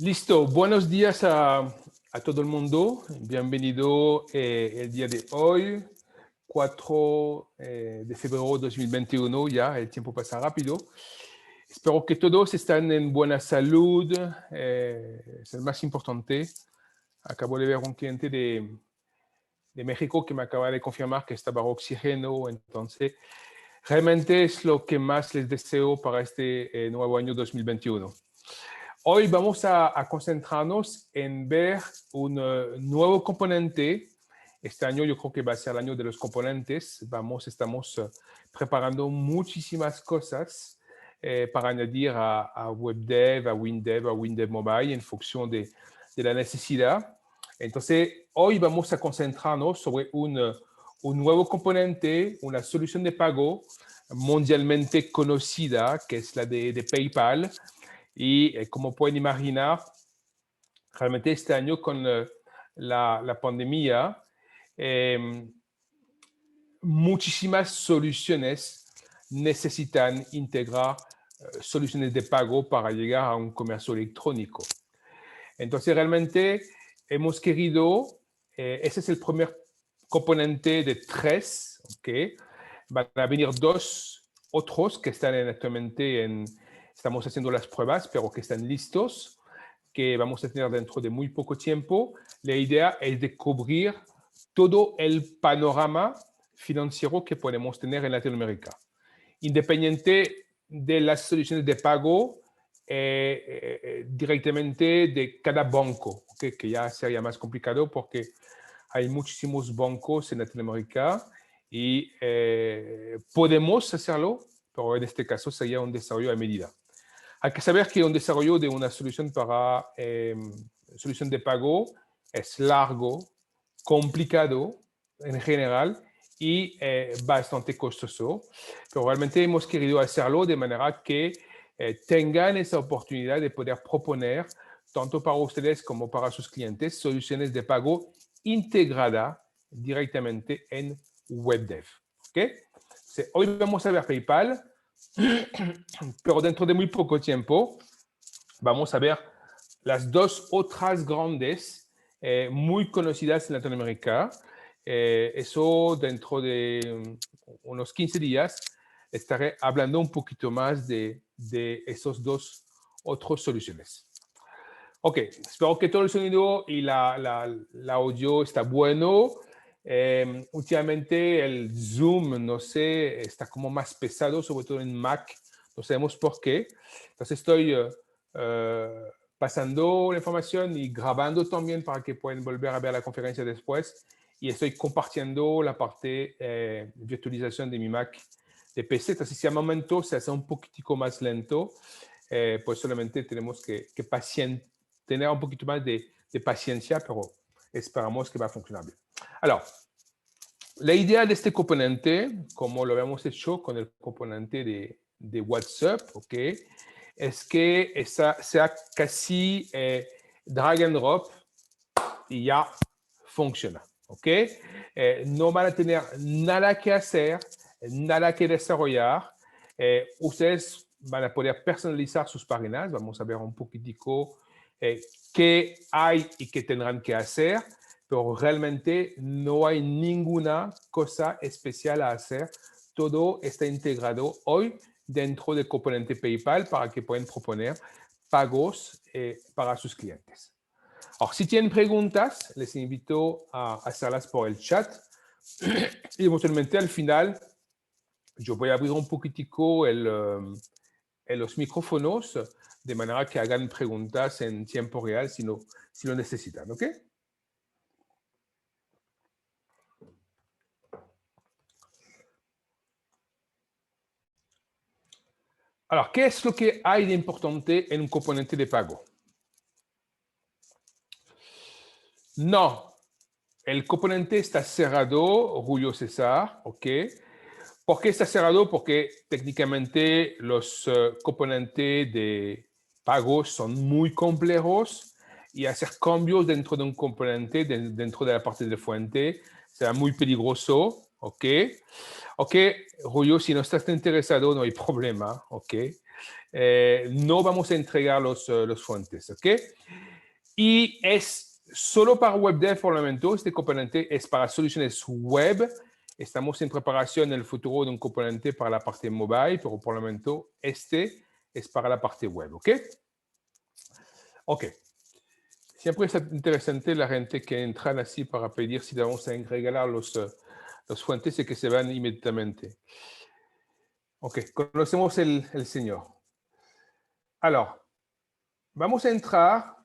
Listo, buenos días a todo el mundo. Bienvenido el día de hoy, 4 de febrero de 2021. Ya, el tiempo pasa rápido. Espero que todos estén en buena salud. Es el más importante. Acabo de ver un cliente de México que me acaba de confirmar que estaba oxígeno. Entonces, realmente es lo que más les deseo para este nuevo año 2021. Hoy vamos a concentrarnos en ver un nuevo componente. Este año yo creo que va a ser el año de los componentes. Estamos preparando muchísimas cosas para añadir a WebDev, a WinDev, a WinDev Mobile en función de la necesidad. Entonces, hoy vamos a concentrarnos sobre un nuevo componente, una solución de pago mundialmente conocida, que es la de PayPal. Y como pueden imaginar, realmente este año con la pandemia, muchísimas soluciones necesitan integrar soluciones de pago para llegar a un comercio electrónico. Entonces, realmente hemos querido, ese es el primer componente de 3, ¿ok? Van a venir 2 otros que están actualmente estamos haciendo las pruebas, pero que están listos, que vamos a tener dentro de muy poco tiempo. La idea es de cubrir todo el panorama financiero que podemos tener en Latinoamérica. Independiente de las soluciones de pago, directamente de cada banco, ¿okay? Que ya sería más complicado porque hay muchísimos bancos en Latinoamérica y podemos hacerlo, pero en este caso sería un desarrollo a medida. Hay que saber que un desarrollo de una solución para solución de pago es largo, complicado en general y bastante costoso, pero realmente hemos querido hacerlo de manera que tengan esa oportunidad de poder proponer, tanto para ustedes como para sus clientes, soluciones de pago integrada directamente en WebDev. ¿Okay? Hoy vamos a ver PayPal, pero dentro de muy poco tiempo vamos a ver las 2 otras grandes, muy conocidas en Latinoamérica. Eso dentro de unos 15 días estaré hablando un poquito más de esos 2 otras soluciones. Ok, espero que todo el sonido y la audio está bueno. Últimamente el Zoom, no sé, está como más pesado, sobre todo en Mac. No sabemos por qué. Entonces estoy pasando la información y grabando también para que puedan volver a ver la conferencia después. Y estoy compartiendo la parte de virtualización de mi Mac de PC. Entonces, si a momento se hace un poquitico más lento, pues solamente tenemos que tener un poquito más de paciencia, pero esperamos que va a funcionar bien. Alors, la idea de este componente, como lo habíamos hecho con el componente de WhatsApp, ¿ok? Es que sea casi drag and drop y ya funciona, ¿ok? No van a tener nada que hacer, nada que desarrollar. Ustedes van a poder personalizar sus páginas. Vamos a ver un poquitico qué hay y qué tendrán que hacer, pero realmente no hay ninguna cosa especial a hacer. Todo está integrado hoy dentro del componente PayPal para que puedan proponer pagos para sus clientes. Alors, si tienen preguntas, les invito a hacerlas por el chat y eventualmente al final yo voy a abrir un poquitico los micrófonos de manera que hagan preguntas en tiempo real si lo necesitan, ¿ok? Alors, ¿qué es lo que hay de importante en un componente de pago? No, el componente está cerrado, Julio César, ¿ok? ¿Por qué está cerrado? Porque técnicamente los componentes de pago son muy complejos y hacer cambios dentro de un componente, dentro de la parte de fuente, será muy peligroso, ¿ok? Ok, Julio, si no estás interesado, no hay problema, ¿ok? no vamos a entregar los fuentes, ¿ok? Y es solo para WebDev por el momento. Este componente es para soluciones web. Estamos en preparación en el futuro de un componente para la parte mobile, pero por el momento este es para la parte web, ¿ok? Ok. Siempre es interesante la gente que entran así para pedir si vamos a agregar los fuentes y que se van inmediatamente. Ok, conocemos el señor. Alors, vamos a entrar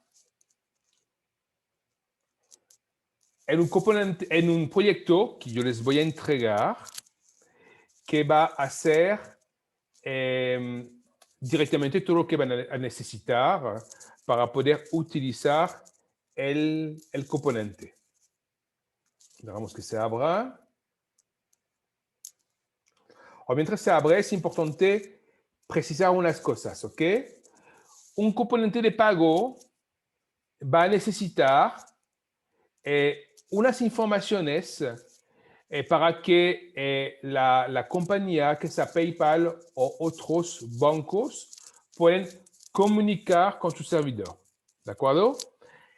en un proyecto que yo les voy a entregar que va a hacer directamente todo lo que van a necesitar para poder utilizar el componente. Dejamos que se abra. O mientras se abre, es importante precisar unas cosas, ¿ok? Un componente de pago va a necesitar unas informaciones para que la compañía, que sea PayPal o otros bancos, pueden comunicar con su servidor. ¿De acuerdo?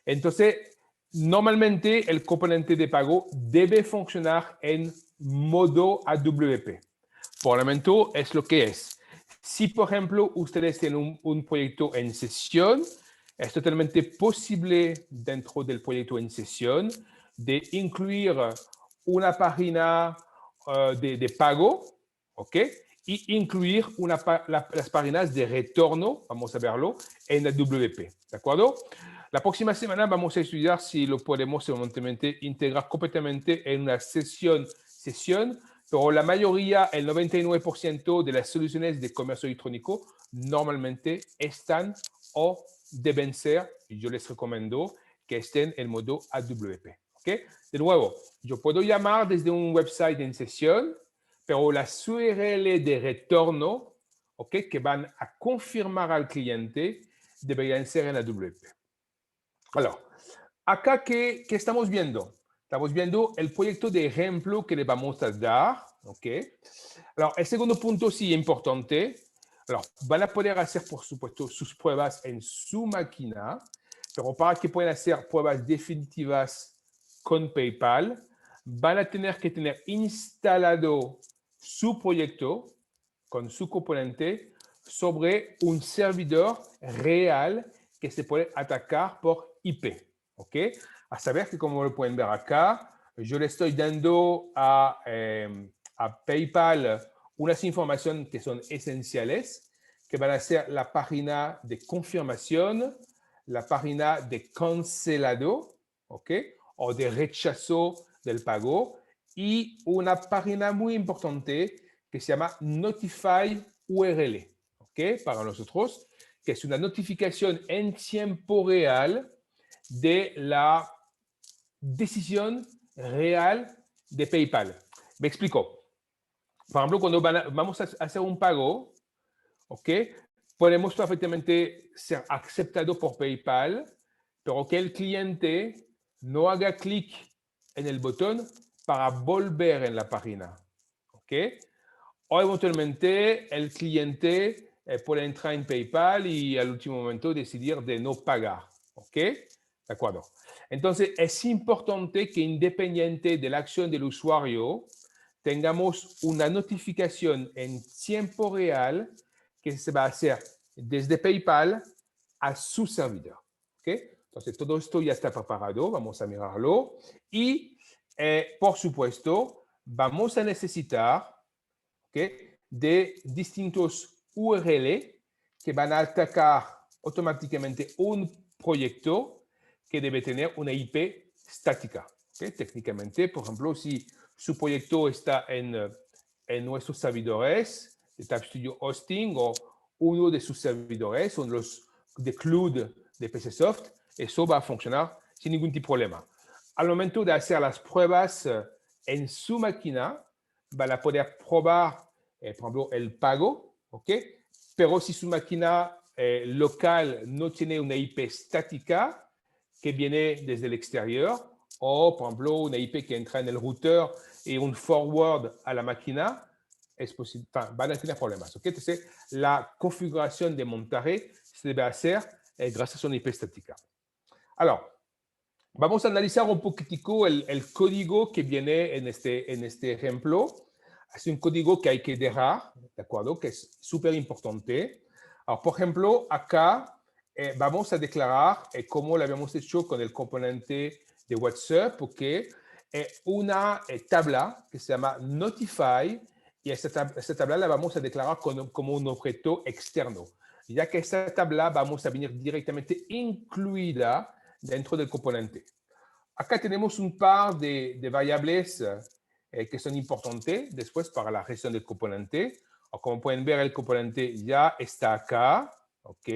Entonces, normalmente el componente de pago debe funcionar en modo AWP. Por el momento es lo que es. Si, por ejemplo, ustedes tienen un proyecto en sesión, es totalmente posible dentro del proyecto en sesión de incluir una página de pago, ¿ok? Y incluir las páginas de retorno, vamos a verlo, en AWP, ¿de acuerdo? La próxima semana vamos a estudiar si lo podemos eventualmente integrar completamente en una sesión, pero la mayoría, el 99% de las soluciones de comercio electrónico normalmente están o deben ser, y yo les recomiendo que estén en modo AWP. ¿Okay? De nuevo, yo puedo llamar desde un website en sesión, pero las URL de retorno, ¿okay? Que van a confirmar al cliente deberían ser en AWP. Alors, acá, ¿qué estamos viendo? Estamos viendo el proyecto de ejemplo que le vamos a dar. ¿Ok? Alors, el segundo punto sí importante. Alors, van a poder hacer, por supuesto, sus pruebas en su máquina, pero para que puedan hacer pruebas definitivas con PayPal, van a tener que tener instalado su proyecto con su componente sobre un servidor real que se puede atacar por IP. ¿Ok? A saber que, como lo pueden ver acá, yo le estoy dando a PayPal unas informaciones que son esenciales, que van a ser la página de confirmación, la página de cancelado, ¿ok? O de rechazo del pago, y una página muy importante que se llama Notify URL, ¿ok? Para nosotros, que es una notificación en tiempo real de la decisión real de PayPal. Me explico. Por ejemplo, cuando vamos a hacer un pago, ¿ok? Podemos perfectamente ser aceptado por PayPal, pero que el cliente no haga clic en el botón para volver en la página, ¿ok? O eventualmente el cliente puede entrar en PayPal y al último momento decidir de no pagar, ¿ok? De acuerdo. Entonces, es importante que independiente de la acción del usuario, tengamos una notificación en tiempo real que se va a hacer desde PayPal a su servidor. ¿Okay? Entonces, todo esto ya está preparado. Vamos a mirarlo. Y, por supuesto, vamos a necesitar, ¿okay?, de distintos URL que van a atacar automáticamente un proyecto que debe tener una IP estática. ¿Okay? Técnicamente, por ejemplo, si su proyecto está en nuestros servidores de Tap Studio Hosting o uno de sus servidores o los de cloud de PCSoft, eso va a funcionar sin ningún tipo de problema. Al momento de hacer las pruebas en su máquina, van a poder probar, por ejemplo, el pago, ¿ok? Pero si su máquina local no tiene una IP estática que viene desde el exterior, o, por ejemplo, una IP que entra en el router y un forward a la máquina, es posible, van a tener problemas. ¿Okay? Entonces, la configuración de montaje se debe hacer gracias a una IP estática. Ahora, vamos a analizar un poquitico el código que viene en este ejemplo. Es un código que hay que dejar, ¿de acuerdo? Que es súper importante. Ahora, por ejemplo, acá vamos a declarar, como lo habíamos hecho con el componente de WhatsApp, porque una tabla que se llama Notify, y esta tabla la vamos a declarar como un objeto externo, ya que esta tabla vamos a venir directamente incluida dentro del componente. Acá tenemos un par de variables que son importantes después para la gestión del componente. Como pueden ver, el componente ya está acá. ¿Ok?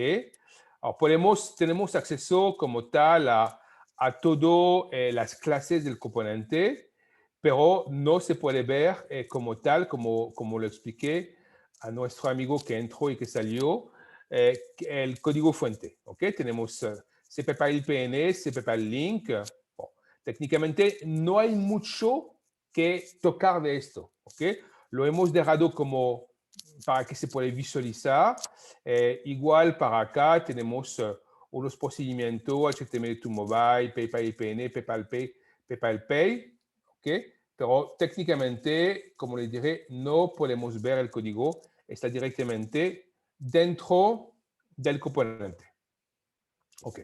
Tenemos acceso como tal a todas las clases del componente, pero no se puede ver como tal, como lo expliqué a nuestro amigo que entró y que salió, el código fuente. ¿Ok? Tenemos cppile.png, cppile.link. Técnicamente no hay mucho que tocar de esto. ¿Ok? Lo hemos dejado como para que se pueda visualizar. Igual para acá tenemos unos procedimientos HTML2 Mobile, PayPal IPN, PayPal Pay, PayPal Pay. ¿Ok? Pero técnicamente, como les diré, no podemos ver el código. Está directamente dentro del componente. Ok.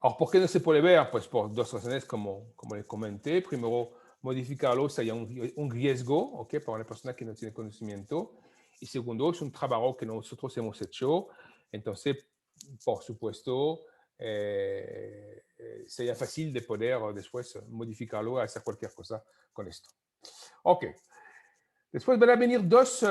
Ahora, ¿por qué no se puede ver? Pues por dos razones, como les comenté. Primero, modificarlo sería un riesgo, ¿ok? Para una persona que no tiene conocimiento. Y segundo, es un trabajo que nosotros hemos hecho. Entonces, por supuesto, sería fácil de poder después modificarlo, hacer cualquier cosa con esto. Ok. Después van a venir dos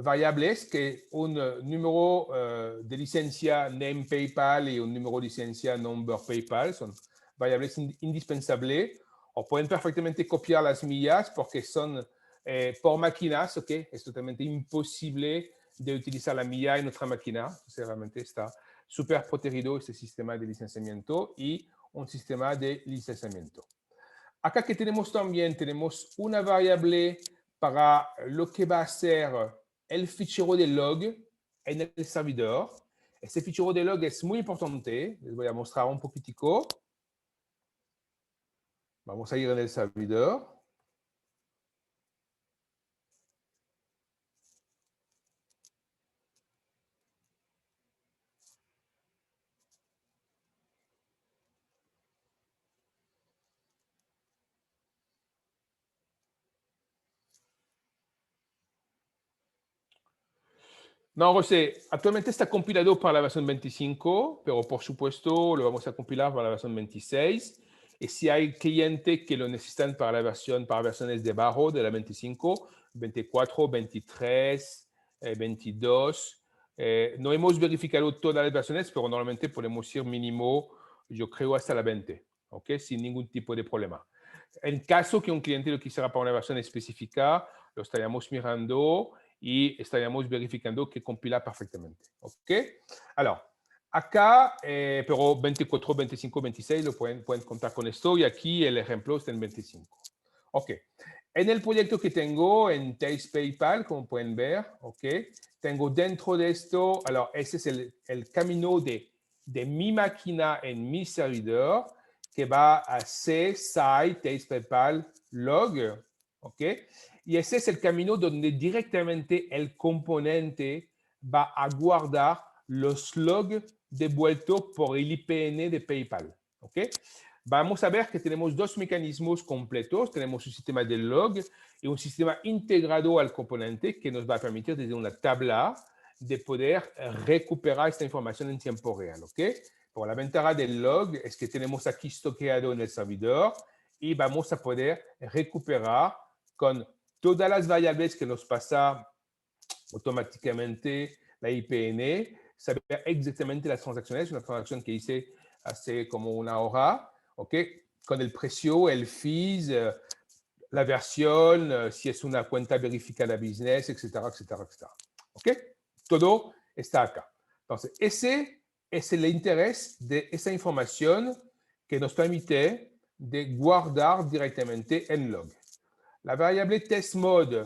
variables, que un número de licencia name PayPal y un número de licencia number PayPal. Son variables indispensables. O pueden perfectamente copiar las millas porque son por máquinas, ¿ok? Es totalmente imposible de utilizar la milla en otra máquina. O sea, realmente está súper protegido este sistema de licenciamiento y un sistema de licenciamiento. Acá que tenemos también, tenemos una variable para lo que va a ser el fichero de log en el servidor. Este fichero de log es muy importante. Les voy a mostrar un poquitico. Vamos a ir en el servidor. No, José, actualmente está compilado para la versión 25, pero por supuesto lo vamos a compilar para la versión 26. Y si hay clientes que lo necesitan para versiones debajo de la 25, 24, 23, 22. No hemos verificado todas las versiones, pero normalmente podemos ir mínimo, yo creo, hasta la 20, ¿ok? Sin ningún tipo de problema. En caso que un cliente lo quisiera para una versión específica, lo estaríamos mirando y estaríamos verificando que compila perfectamente. ¿Ok? Alors, acá, pero 24, 25, 26 lo pueden contar con esto y aquí el ejemplo está en 25. Ok. En el proyecto que tengo en Taste PayPal, como pueden ver, ok, tengo dentro de esto, ese es el camino de mi máquina en mi servidor que va a C-Site, Taste PayPal, Log, ok. Y ese es el camino donde directamente el componente va a guardar los logs devueltos por el IPN de PayPal. ¿Ok? Vamos a ver que tenemos dos mecanismos completos. Tenemos un sistema de log y un sistema integrado al componente que nos va a permitir desde una tabla de poder recuperar esta información en tiempo real. ¿Ok? Pero la ventaja del log es que tenemos aquí estoqueado en el servidor y vamos a poder recuperar con todas las variables que nos pasa automáticamente la IPN, saber exactamente las transacciones, una transacción que hice hace como una hora, ¿ok? Con el precio, el fees, la versión, si es una cuenta verificada business, etcétera, etcétera, etcétera. ¿Ok? Todo está acá. Entonces, ese es el interés de esa información que nos permite de guardar directamente en log. La variable testMode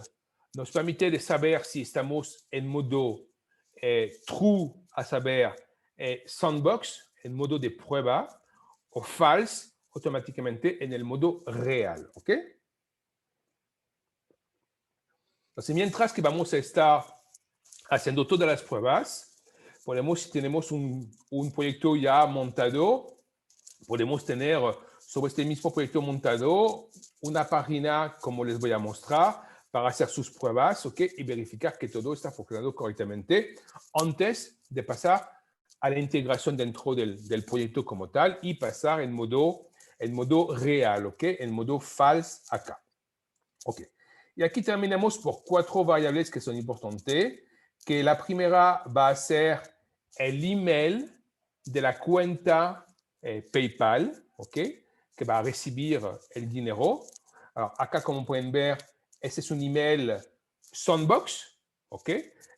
nos permite de saber si estamos en modo true, a saber, sandbox, en modo de prueba, o false, automáticamente en el modo real. ¿Ok? Entonces, mientras que vamos a estar haciendo todas las pruebas, podemos, si tenemos un proyecto ya montado, podemos tener sobre este mismo proyecto montado una página, como les voy a mostrar, para hacer sus pruebas, ¿ok? Y verificar que todo está funcionando correctamente antes de pasar a la integración dentro del proyecto como tal y pasar en modo real, ¿ok? En modo false acá. Ok. Y aquí terminamos por 4 variables que son importantes, que la primera va a ser el email de la cuenta PayPal, ¿ok? Que va a recibir el dinero. Alors, acá, como pueden ver, ese es un email Sandbox, ¿ok?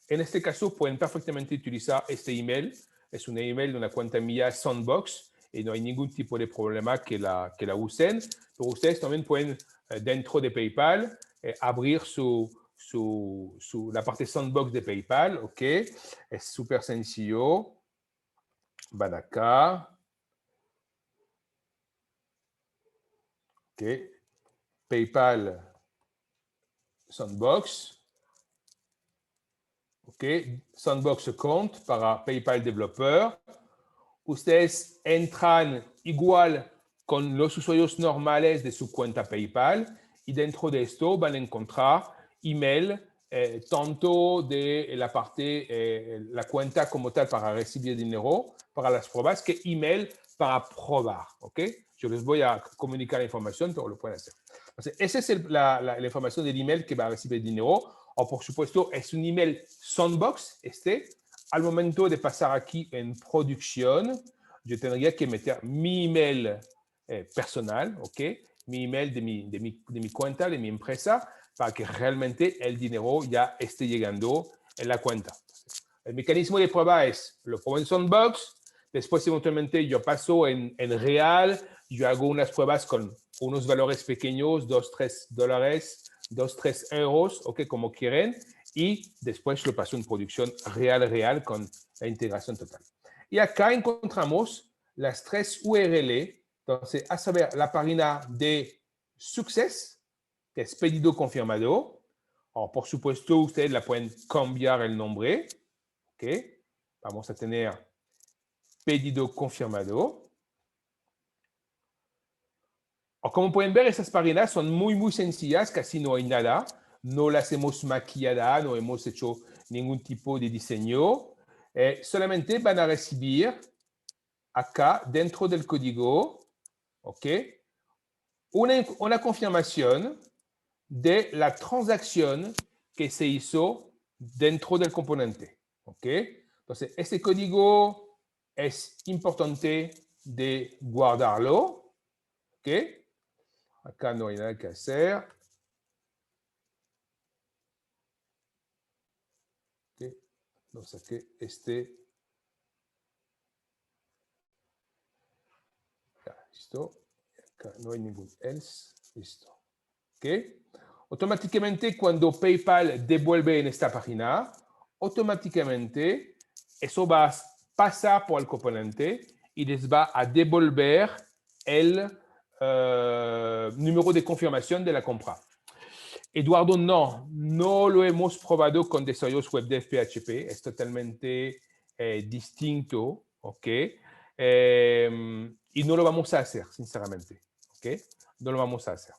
En este caso, pueden perfectamente utilizar este email. Es un email de una cuenta mía Sandbox y no hay ningún tipo de problema que la usen. Pero ustedes también pueden, dentro de PayPal, abrir la parte Sandbox de PayPal, ¿ok? Es súper sencillo. Van acá. Ok. PayPal Sandbox. Ok. Sandbox account para PayPal Developer. Ustedes entran igual con los usuarios normales de su cuenta PayPal y dentro de esto van a encontrar email tanto de la parte, la cuenta como tal para recibir dinero para las pruebas, que email para probar, ¿ok? Yo les voy a comunicar la información, pero lo pueden hacer. Entonces, esa es la información del email que va a recibir dinero. O, por supuesto, es un email Sandbox, al momento de pasar aquí en producción, yo tendría que meter mi email personal, ¿ok? Mi email de mi cuenta, de mi empresa, para que realmente el dinero ya esté llegando en la cuenta. El mecanismo de prueba es, lo pongo en Sandbox, después eventualmente yo paso en real, yo hago unas pruebas con unos valores pequeños, 2, 3 dólares, 2, 3 euros, ¿ok? Como quieren, y después lo paso en producción real con la integración total. Y acá encontramos las 3 URL, entonces, a saber, la página de Success, que es pedido confirmado. Ahora, por supuesto, ustedes la pueden cambiar el nombre, ¿ok? Vamos a tener pedido confirmado. O como pueden ver, esas páginas son muy sencillas, casi no hay nada. No las hemos maquillado, no hemos hecho ningún tipo de diseño. Solamente van a recibir acá, dentro del código, ¿ok? Una confirmación de la transacción que se hizo dentro del componente, ¿ok? Entonces, este código es importante de guardarlo, ¿ok? Acá no hay nada que hacer. ¿Okay? No saqué ya, listo. Acá no hay ningún else. Listo. ¿Ok? Automáticamente, cuando PayPal devuelve en esta página, automáticamente eso va a pasar por el componente y les va a devolver el número de confirmación de la compra. Eduardo, no lo hemos probado con desarrollos WebDev PHP, es totalmente distinto, ¿ok? Y no lo vamos a hacer, sinceramente, ¿ok? No lo vamos a hacer,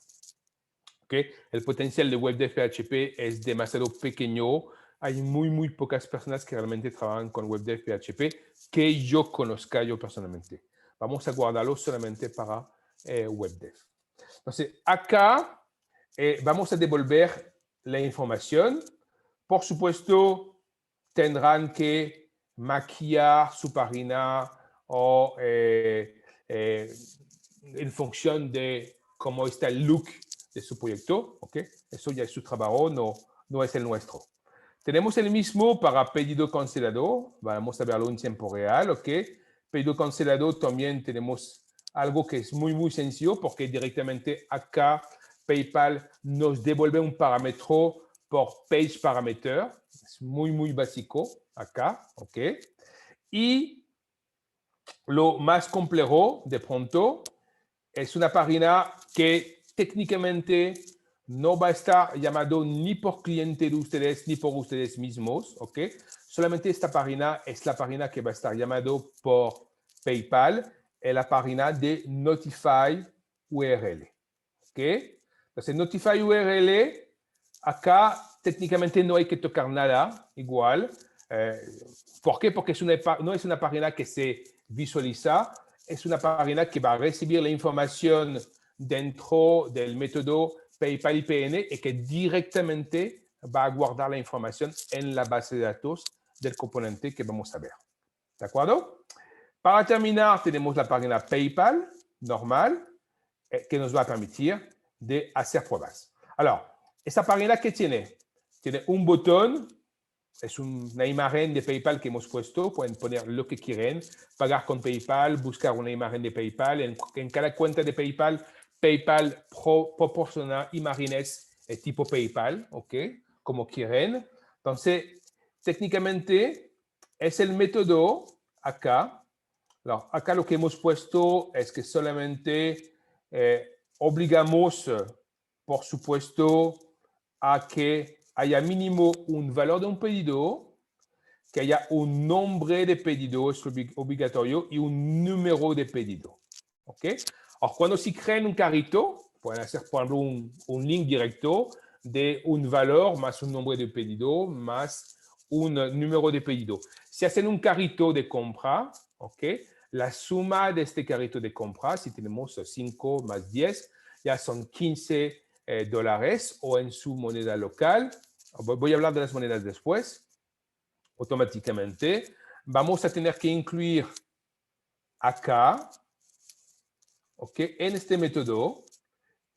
¿ok? El potencial de WebDev PHP es demasiado pequeño. Hay muy pocas personas que realmente trabajan con WebDev PHP que yo conozca yo personalmente. Vamos a guardarlo solamente para WebDev. Entonces, acá vamos a devolver la información. Por supuesto, tendrán que maquillar su página o en función de cómo está el look de su proyecto. ¿Okay? Eso ya es su trabajo, no es el nuestro. Tenemos el mismo para pedido cancelado. Vamos a verlo en tiempo real. ¿Ok? Pedido cancelado también tenemos algo que es muy sencillo porque directamente acá PayPal nos devuelve un parámetro por page parameter. Es muy básico acá, ¿ok? Y lo más complejo, de pronto, es una página que técnicamente no va a estar llamado ni por cliente de ustedes ni por ustedes mismos, ¿ok? Solamente esta página es la página que va a estar llamado por PayPal, es la página de Notify URL, ¿ok? Entonces, Notify URL, acá técnicamente no hay que tocar nada, igual. ¿Por qué? Porque no es una página que se visualiza, es una página que va a recibir la información dentro del método PayPal IPN y que directamente va a guardar la información en la base de datos del componente que vamos a ver. ¿De acuerdo? Para terminar, tenemos la página PayPal normal que nos va a permitir de hacer pruebas. Alors, esta página, ¿qué tiene? Tiene un botón. Es una imagen de PayPal que hemos puesto. Pueden poner lo que quieren. Pagar con PayPal, buscar una imagen de PayPal. En cada cuenta de PayPal, PayPal proporciona imágenes tipo PayPal, ¿ok? Como quieren. Entonces, técnicamente, es el método acá. Alors, acá lo que hemos puesto es que solamente obligamos, por supuesto, a que haya mínimo un valor de un pedido, que haya un nombre de pedido, es obligatorio, y un número de pedido. ¿Ok? Alors, cuando se crean un carrito, pueden hacer, por ejemplo, un link directo de un valor más un nombre de pedido más un número de pedido. Si hacen un carrito de compra, ¿ok? La suma de este carrito de compra, si tenemos 5 más 10, ya son 15 dólares o en su moneda local. Voy a hablar de las monedas después. Automáticamente vamos a tener que incluir acá, ¿ok? En este método,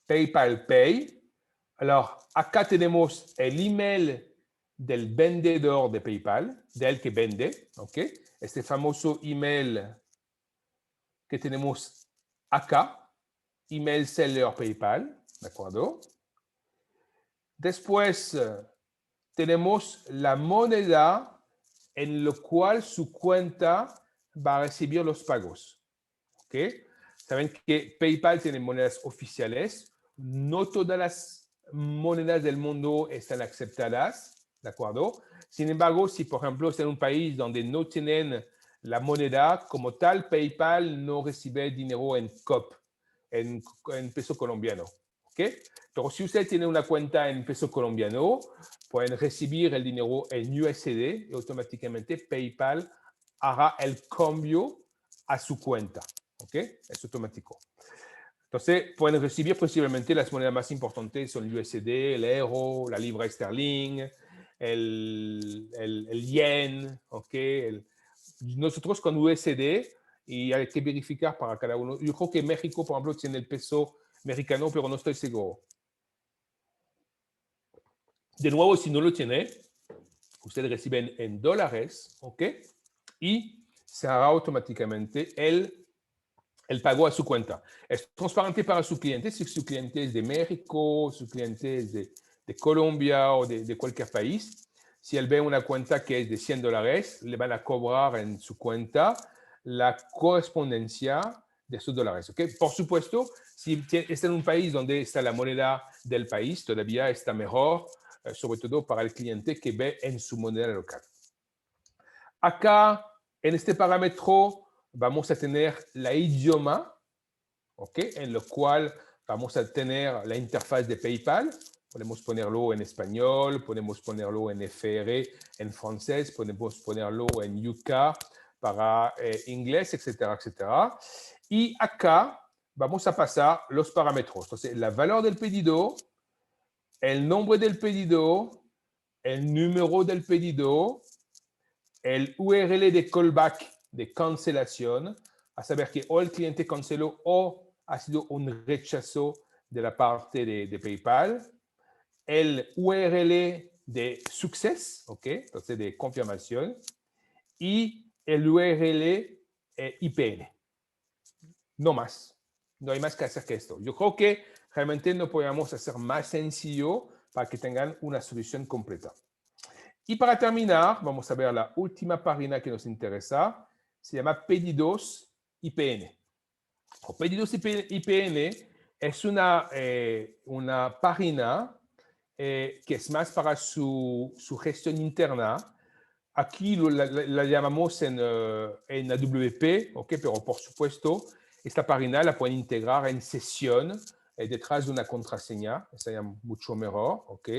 PayPal Pay. Alors, acá tenemos el email del vendedor de PayPal, del que vende, ¿ok? Este famoso email que tenemos acá, email seller PayPal, ¿de acuerdo? Después tenemos la moneda en la cual su cuenta va a recibir los pagos, ¿ok? Saben que PayPal tiene monedas oficiales, no todas las monedas del mundo están aceptadas, ¿de acuerdo? Sin embargo, si por ejemplo está en un país donde no tienen la moneda como tal, PayPal no recibe dinero en COP, en peso colombiano, ¿ok? Pero si usted tiene una cuenta en peso colombiano, pueden recibir el dinero en USD y automáticamente PayPal hará el cambio a su cuenta, ¿ok? Es automático. Entonces, pueden recibir posiblemente las monedas más importantes son el USD, el euro, la libra esterling, el yen, ¿ok? Nosotros con USD, y hay que verificar para cada uno. Yo creo que México, por ejemplo, tiene el peso mexicano, pero no estoy seguro. De nuevo, si no lo tiene, ustedes reciben en dólares, ¿ok? Y se hará automáticamente el pago a su cuenta. Es transparente para su cliente, si su cliente es de México, su cliente es de Colombia o de cualquier país. Si él ve una cuenta que es de 100 dólares, le van a cobrar en su cuenta la correspondencia de esos dólares. ¿Okay? Por supuesto, si está en un país donde está la moneda del país, todavía está mejor, sobre todo para el cliente que ve en su moneda local. Acá, en este parámetro, vamos a tener la idioma, ¿ok? En lo cual vamos a tener la interfaz de PayPal. Podemos ponerlo en español, podemos ponerlo en FR, en francés, podemos ponerlo en UK para inglés, etcétera, etcétera. Y acá vamos a pasar los parámetros. Entonces, la valor del pedido, el nombre del pedido, el número del pedido, el URL de callback, de cancelación, a saber que o el cliente canceló o ha sido un rechazo de la parte de PayPal, el URL de success, ¿ok? Entonces de confirmación, y el URL IPN. No más. No hay más que hacer que esto. Yo creo que realmente no podemos hacer más sencillo para que tengan una solución completa. Y para terminar, vamos a ver la última página que nos interesa. Se llama Pedidos IPN. O Pedidos IPN es una página que es más para su gestión interna. Aquí la llamamos en AWP, ¿okay? Pero por supuesto, esta página la pueden integrar en sesión detrás de una contraseña, sería mucho mejor, ¿ok?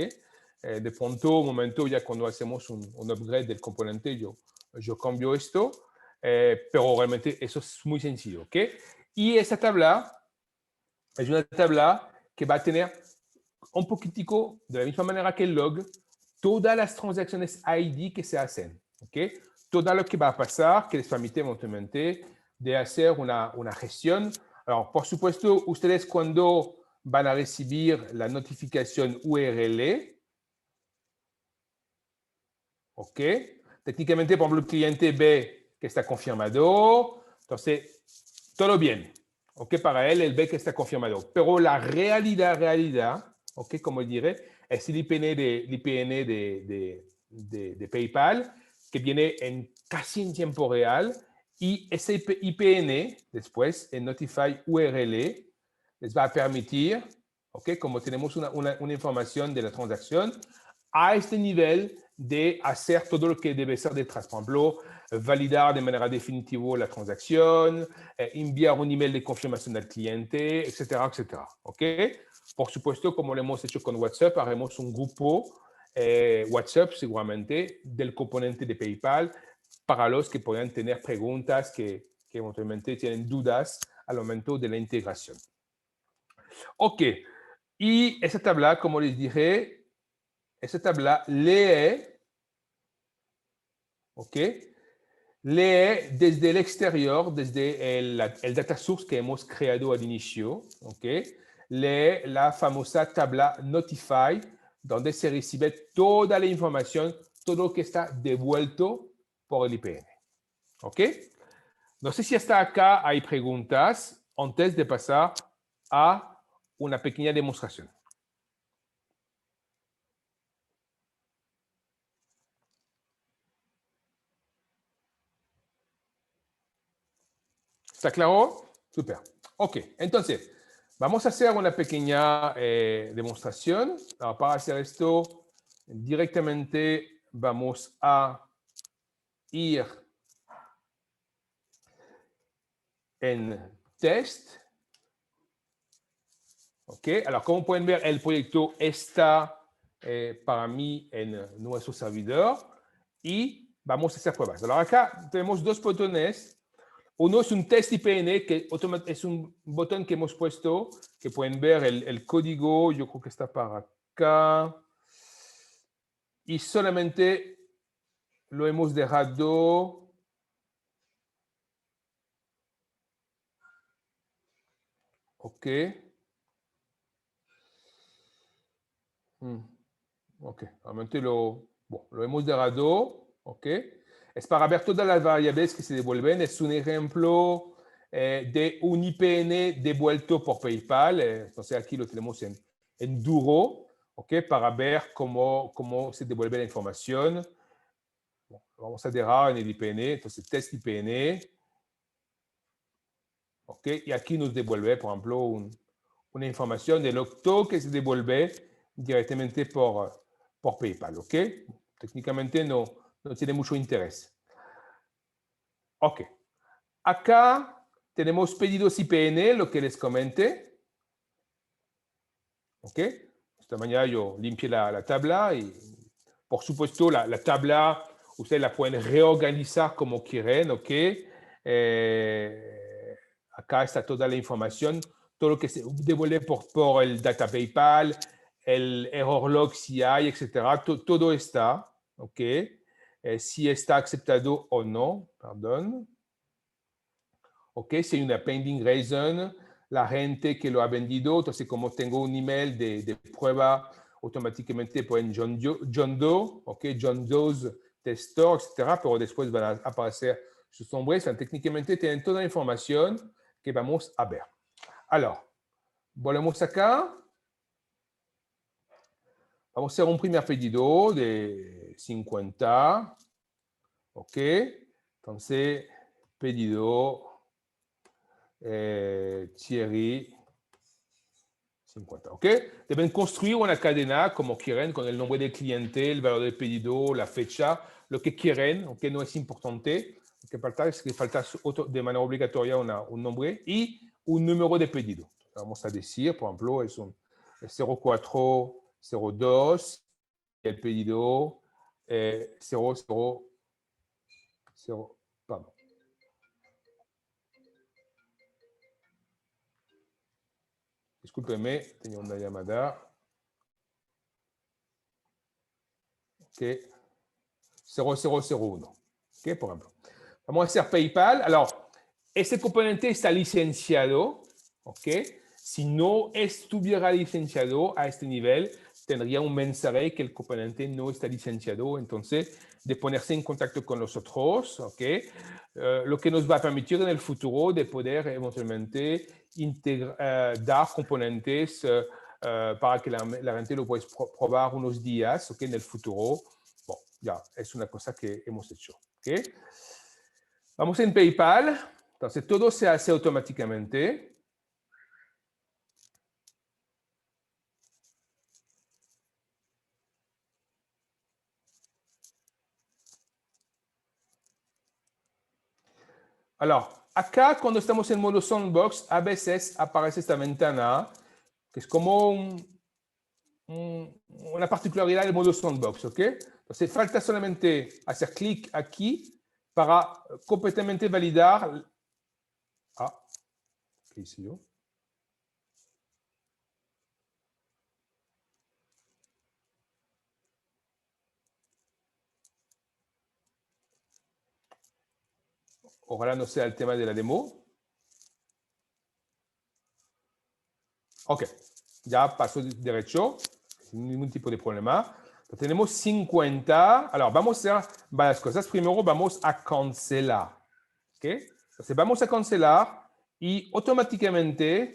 De pronto, un momento, ya cuando hacemos un upgrade del componente, yo cambio esto, pero realmente eso es muy sencillo, ¿ok? Y esta tabla es una tabla que va a tener un poquitico, de la misma manera que el log, todas las transacciones ID que se hacen, ¿ok? Todo lo que va a pasar, que les permite eventualmente de hacer una gestión. Alors, por supuesto, ustedes cuando van a recibir la notificación URL, ¿ok? Técnicamente, por ejemplo, el cliente ve que está confirmado, entonces, todo bien, ¿ok? Para él ve que está confirmado. Pero la realidad, ¿ok? Como diré, es el IPN de PayPal, que viene casi en tiempo real, y ese IPN, después, en Notify URL, les va a permitir, ¿ok? Como tenemos una información de la transacción, a este nivel de hacer todo lo que debe ser detrás. Por ejemplo, validar de manera definitiva la transacción, enviar un email de confirmación al cliente, etcétera, etcétera. ¿Ok? Por supuesto, como lo hemos hecho con WhatsApp, haremos un grupo WhatsApp seguramente del componente de PayPal para los que puedan tener preguntas, que eventualmente tienen dudas al momento de la integración. Ok, y esa tabla, como les dije, esa tabla lee, ¿ok? Lee desde el exterior, desde el data source que hemos creado al inicio, ¿ok? Lee la famosa tabla Notify, donde se recibe toda la información, todo lo que está devuelto por el IPN, ¿ok? No sé si hasta acá hay preguntas antes de pasar a una pequeña demostración. ¿Está claro? Super. Ok, entonces, vamos a hacer una pequeña demostración. Ahora, para hacer esto, directamente vamos a ir en test. Ok, alors como pueden ver, el proyecto está para mí en nuestro servidor y vamos a hacer pruebas. Alors acá tenemos dos botones. Uno es un test IPN, que es un botón que hemos puesto, que pueden ver el código, yo creo que está para acá. Y solamente lo hemos dejado. Ok. Ok, realmente lo hemos dejado. Ok. Es para ver todas las variables que se devuelven. Es un ejemplo de un IPN devuelto por PayPal. Entonces aquí lo tenemos en duro, ¿ok? Para ver cómo se devuelve la información. Lo vamos a dejar en el IPN. Entonces, test IPN. ¿Ok? Y aquí nos devuelve, por ejemplo, una información del octo que se devuelve directamente por PayPal. ¿Ok? Técnicamente no tiene mucho interés. Ok. Acá tenemos pedidos IPN, lo que les comenté. ¿Ok? Esta mañana yo limpié la tabla y, por supuesto, la tabla, ustedes la pueden reorganizar como quieren. ¿Ok? Acá está toda la información, todo lo que se devuelve por el data PayPal, el error log si hay, etcétera. Todo está. ¿Ok? Si está aceptado o no, perdón. ¿Ok? Si hay una pending reason, la gente que lo ha vendido, entonces como tengo un email de prueba, automáticamente ponen John Doe, ¿ok? John Doe's Tester, etcétera, pero después van a aparecer sus nombres. Técnicamente tienen toda la información que vamos a ver. Alors, volvemos acá. Vamos a hacer un primer pedido de 50. Ok. Entonces, pedido Thierry 50. Ok. Deben construir una cadena como quieren, con el nombre del cliente, el valor del pedido, la fecha, lo que quieren. Ok. No es importante. Lo que falta es que falta de manera obligatoria un nombre y un número de pedido. Vamos a decir, por ejemplo, es un 0402, el pedido 000, pardon. Discúlpeme, tenía una llamada. Ok. 0001. Ok, por ejemplo. Vamos a hacer PayPal. Alors, este componente está licenciado. Ok. Si no estuviera licenciado a este nivel, tendría un mensaje que el componente no está licenciado. Entonces, de ponerse en contacto con nosotros. Ok. Lo que nos va a permitir en el futuro de poder eventualmente dar componentes para que la gente lo pueda probar unos días, ¿okay? En el futuro. Bon, ya, es una cosa que hemos hecho. ¿Okay? Vamos en PayPal. Entonces, todo se hace automáticamente. Alors, acá cuando estamos en modo sandbox, a veces aparece esta ventana, que es como una particularidad del modo sandbox, ¿ok? Entonces, falta solamente hacer clic aquí para completamente validar. Ah, ¿qué hice yo? Ojalá no sea el tema de la demo. Ok, ya pasó derecho, sin ningún tipo de problema. Tenemos 50. Alors, vamos a hacer varias cosas. Primero vamos a cancelar. ¿Ok? Entonces, vamos a cancelar y automáticamente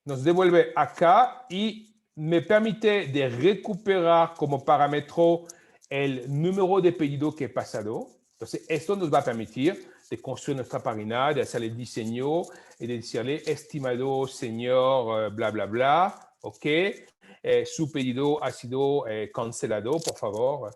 nos devuelve acá y me permite de recuperar como parámetro el número de pedido que he pasado. Entonces, esto nos va a permitir de construir nuestra página, de hacer el diseño y de decirle, estimado señor, bla, bla, bla, ok, su pedido ha sido cancelado, por favor,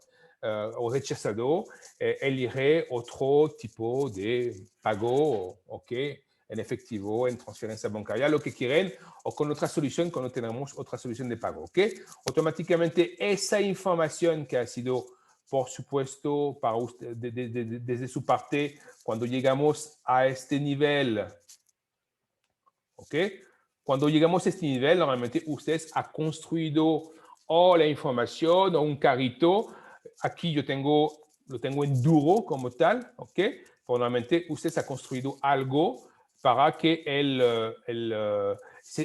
o rechazado, elige otro tipo de pago, ok, en efectivo, en transferencia bancaria, lo que quieren, o con otra solución cuando tenemos otra solución de pago, ok. Automáticamente esa información que ha sido, por supuesto, para usted, desde su parte, cuando llegamos a este nivel, ok. Cuando llegamos a este nivel, normalmente ustedes han construido la información o un carrito. Aquí yo lo tengo en duro como tal, ok. Normalmente ustedes han construido algo para que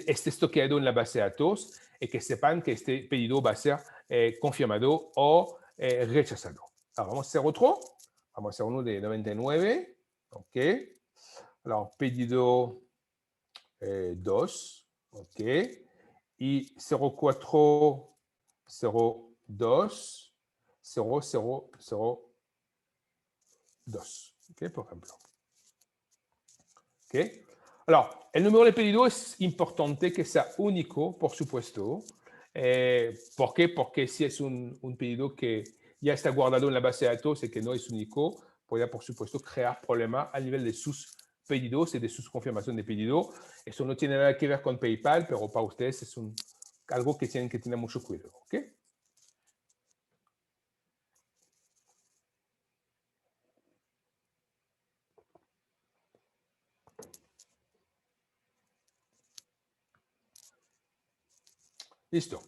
esté estoqueado en la base de datos y que sepan que este pedido va a ser confirmado o rechazado. Ahora vamos a hacer otro. Vamos a hacer uno de 99. Ok. Alors, pedido 2. Ok. Y 0402 0002. Ok, por ejemplo. Ok. Alors, el número de pedido es importante que sea único, por supuesto. ¿Por qué? Porque si es un pedido que ya está guardado en la base de datos y que no es único, puede, por supuesto, crear problemas a nivel de sus pedidos y de sus confirmaciones de pedido. Eso no tiene nada que ver con PayPal, pero para ustedes es algo que tienen que tener mucho cuidado. ¿Ok? Listo.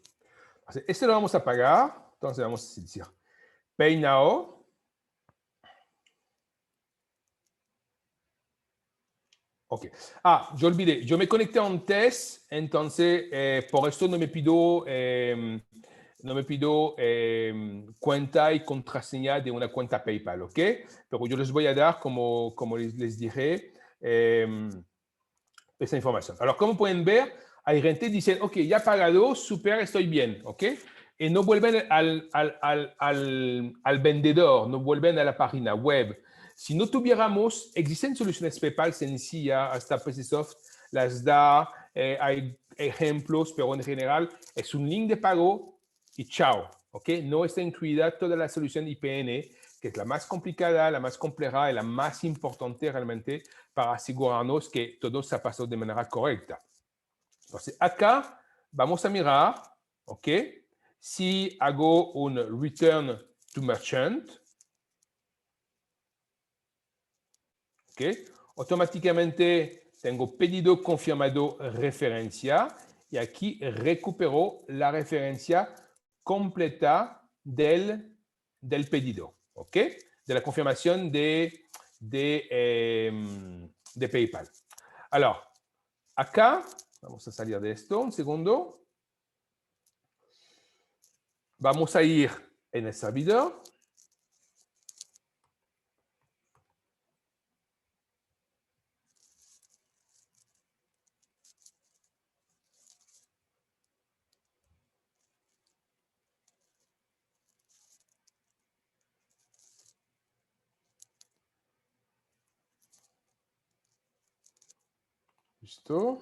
Este lo vamos a pagar. Entonces vamos a decir Pay Now. Ok. Ah, yo olvidé. Yo me conecté a un test, entonces por esto no me pido cuenta y contraseña de una cuenta PayPal, ¿ok? Pero yo les voy a dar, como les dije, esa información. Alors, como pueden ver, hay gente que dice, ok, ya pagado, super, estoy bien, ok. Y no vuelven al vendedor, no vuelven a la página web. Si no tuviéramos, existen soluciones PayPal sencillas, hasta PCSoft las da, hay ejemplos, pero en general es un link de pago y chao, ok. No está incluida toda la solución IPN, que es la más complicada, la más compleja y la más importante realmente para asegurarnos que todo se ha pasado de manera correcta. Entonces, acá vamos a mirar, ¿ok? Si hago un return to merchant, ¿ok? Automáticamente tengo pedido confirmado referencia y aquí recupero la referencia completa del pedido, ¿ok? De la confirmación de PayPal. Alors, acá, vamos a salir de esto un segundo. Vamos a ir en el servidor. Listo.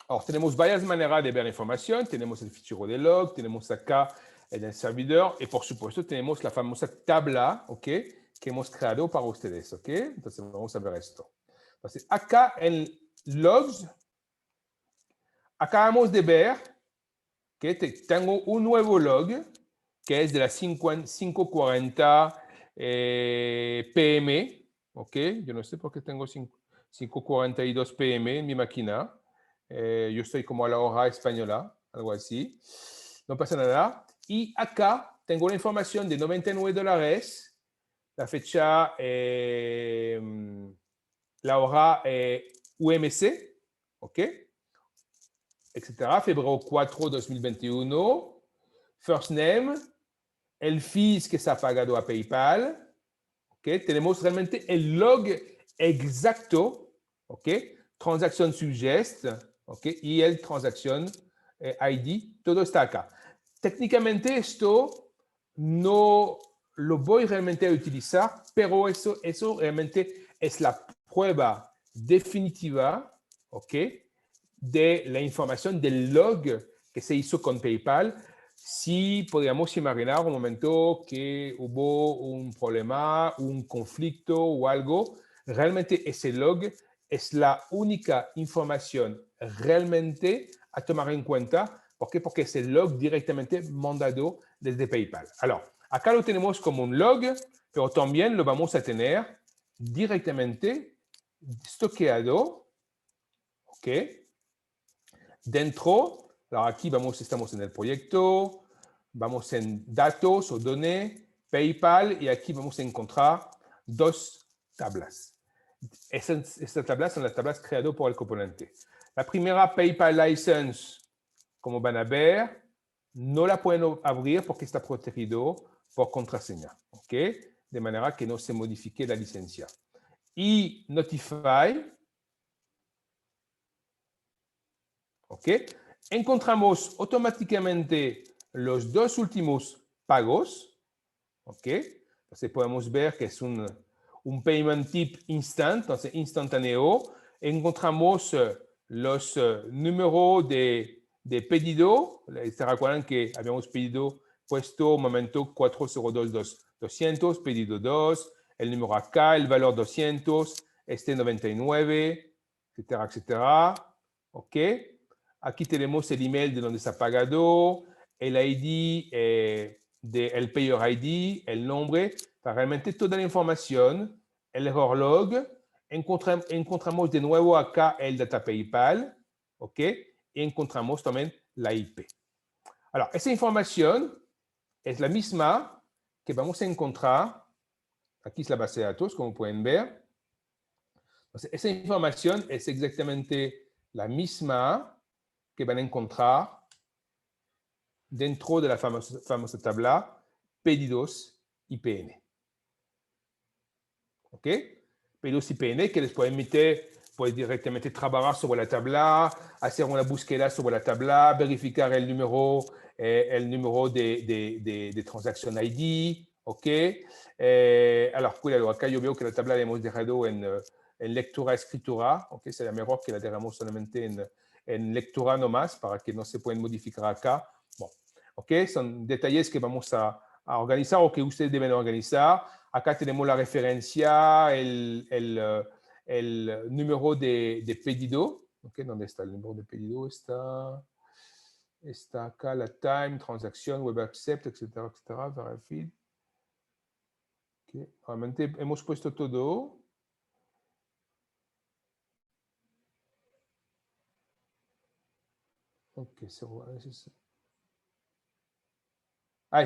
Alors, tenemos varias maneras de ver la información. Tenemos el fichero de log, tenemos acá en el servidor y, por supuesto, tenemos la famosa tabla, ¿ok? Que hemos creado para ustedes, ¿ok? Entonces, vamos a ver esto. Entonces, acá en logs, acabamos de ver que tengo un nuevo log que es de las 5:40 PM, ¿ok? Yo no sé por qué tengo 5:42 PM en mi máquina. Yo estoy como a la hora española, algo así. No pasa nada. Y acá tengo la información de $99, la fecha, la hora UMC, ¿ok? Etcétera. Febrero 4, 2021. First name, el fees que se ha pagado a PayPal. ¿Okay? Tenemos realmente el log exacto, ¿ok? Transaction suggest, ¿ok? Y el transaction ID, todo está acá. Técnicamente esto no lo voy realmente a utilizar, pero eso realmente es la prueba definitiva, ¿ok? De la información del log que se hizo con PayPal. Si podríamos imaginar un momento que hubo un problema, un conflicto o algo, realmente ese log es la única información realmente a tomar en cuenta. ¿Por qué? Porque es el log directamente mandado desde PayPal. Alors, acá lo tenemos como un log, pero también lo vamos a tener directamente estoqueado, ¿ok? Dentro, aquí estamos en el proyecto, vamos en datos o données, PayPal, y aquí vamos a encontrar dos tablas. Estas tablas son las tablas creadas por el componente. La primera, PayPal License, como van a ver, no la pueden abrir porque está protegido por contraseña, ¿ok? De manera que no se modifique la licencia. Y Notify, ¿ok? Encontramos automáticamente los dos últimos pagos, ¿ok? Entonces podemos ver que es un payment tip instant, entonces instantáneo. Encontramos los números de pedido. ¿Se recuerdan que habíamos pedido puesto momento 402.200, pedido 2, el número acá, el valor 200, 99, etcétera, etcétera, ¿ok? Aquí tenemos el email de donde se ha pagado, el ID, el payer ID, el nombre, realmente toda la información, el error log. Encontramos de nuevo acá el data PayPal, ¿ok? Y encontramos también la IP. Alors, esa información es la misma que vamos a encontrar, aquí es la base de datos, como pueden ver. Entonces, esa información es exactamente la misma que van a encontrar dentro de la famosa tabla pedidos IPN. ¿Ok? Pedidos IPN que les permite pues, directamente trabajar sobre la tabla, hacer una búsqueda sobre la tabla, verificar el número de transaction ID. ¿Ok? Alors, cuidado, acá yo veo que la tabla la hemos dejado en lectura-escritura. ¿Ok? Sería mejor que la dejamos solamente en lectura nomás para que no se pueden modificar acá. Bon. ¿Ok? Son detalles que vamos a organizar o que ustedes deben organizar. Acá tenemos la referencia, el número de pedido. ¿Okay? ¿Dónde está el número de pedido? Está acá la time, transacción, web accept, etcétera, etcétera, verified. Okay. Realmente hemos puesto todo. Ok, es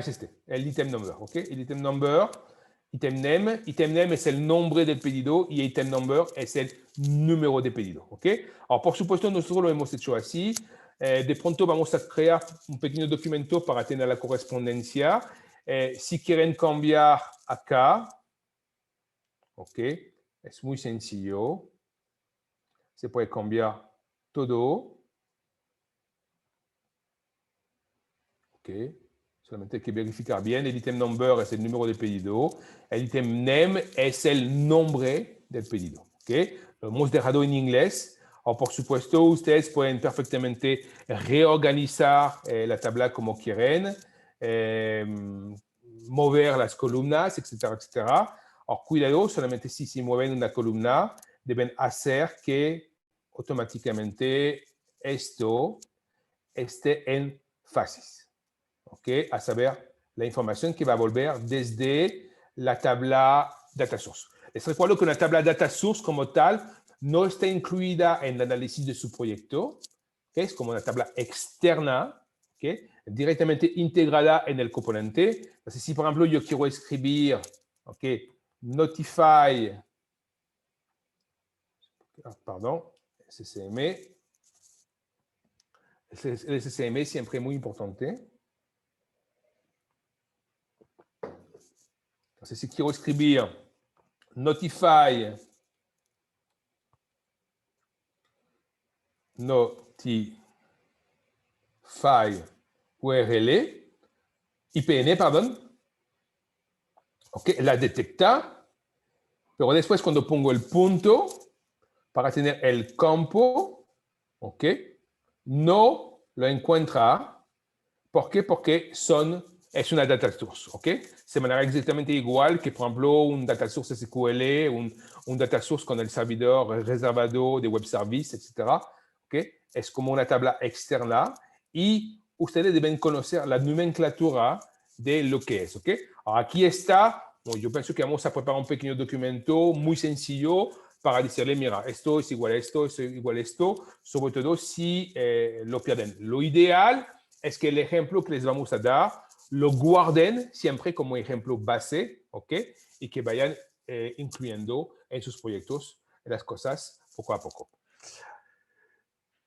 este, el item number. ¿Ok? El item number. Item name es el nombre del pedido y item number es el número de pedido. ¿Ok? Alors, por supuesto, nosotros lo hemos hecho así. De pronto vamos a crear un pequeño documento para tener la correspondencia. Si quieren cambiar acá, ¿ok? Es muy sencillo. Se puede cambiar todo. ¿Ok? Solamente hay que verificar bien. El item number es el número de pedido. El item name es el nombre del pedido. ¿Okay? Lo hemos dejado en inglés. O por supuesto, ustedes pueden perfectamente reorganizar la tabla como quieren, mover las columnas, etcétera, etcétera. O cuidado, solamente si se mueven una columna, deben hacer que automáticamente esto esté en fases. ¿Ok? A saber, la información que va a volver desde la tabla data source. Les recuerdo que una tabla data source como tal no está incluida en el análisis de su proyecto, que es como una tabla externa, ¿okay? Directamente integrada en el componente. Entonces, si por ejemplo yo quiero escribir, ¿okay? Notify, pardon, SCM, el SCM siempre muy importante. Entonces, si quiero escribir Notify URL, IPN, perdón. Ok, la detecta, pero después cuando pongo el punto para tener el campo, ok, no lo encuentra. ¿Por qué? Porque es una data source, ok. Se manera exactamente igual que, por ejemplo, un data source SQL, un data source con el servidor reservado de web service, etc. ¿Ok? Es como una tabla externa y ustedes deben conocer la nomenclatura de lo que es, ¿ok? Ahora, aquí está, bueno, yo pienso que vamos a preparar un pequeño documento muy sencillo para decirle, mira, esto es igual a esto, esto es igual a esto, sobre todo si lo pierden. Lo ideal es que el ejemplo que les vamos a dar lo guarden siempre como ejemplo base, ¿ok? Y que vayan incluyendo en sus proyectos las cosas poco a poco.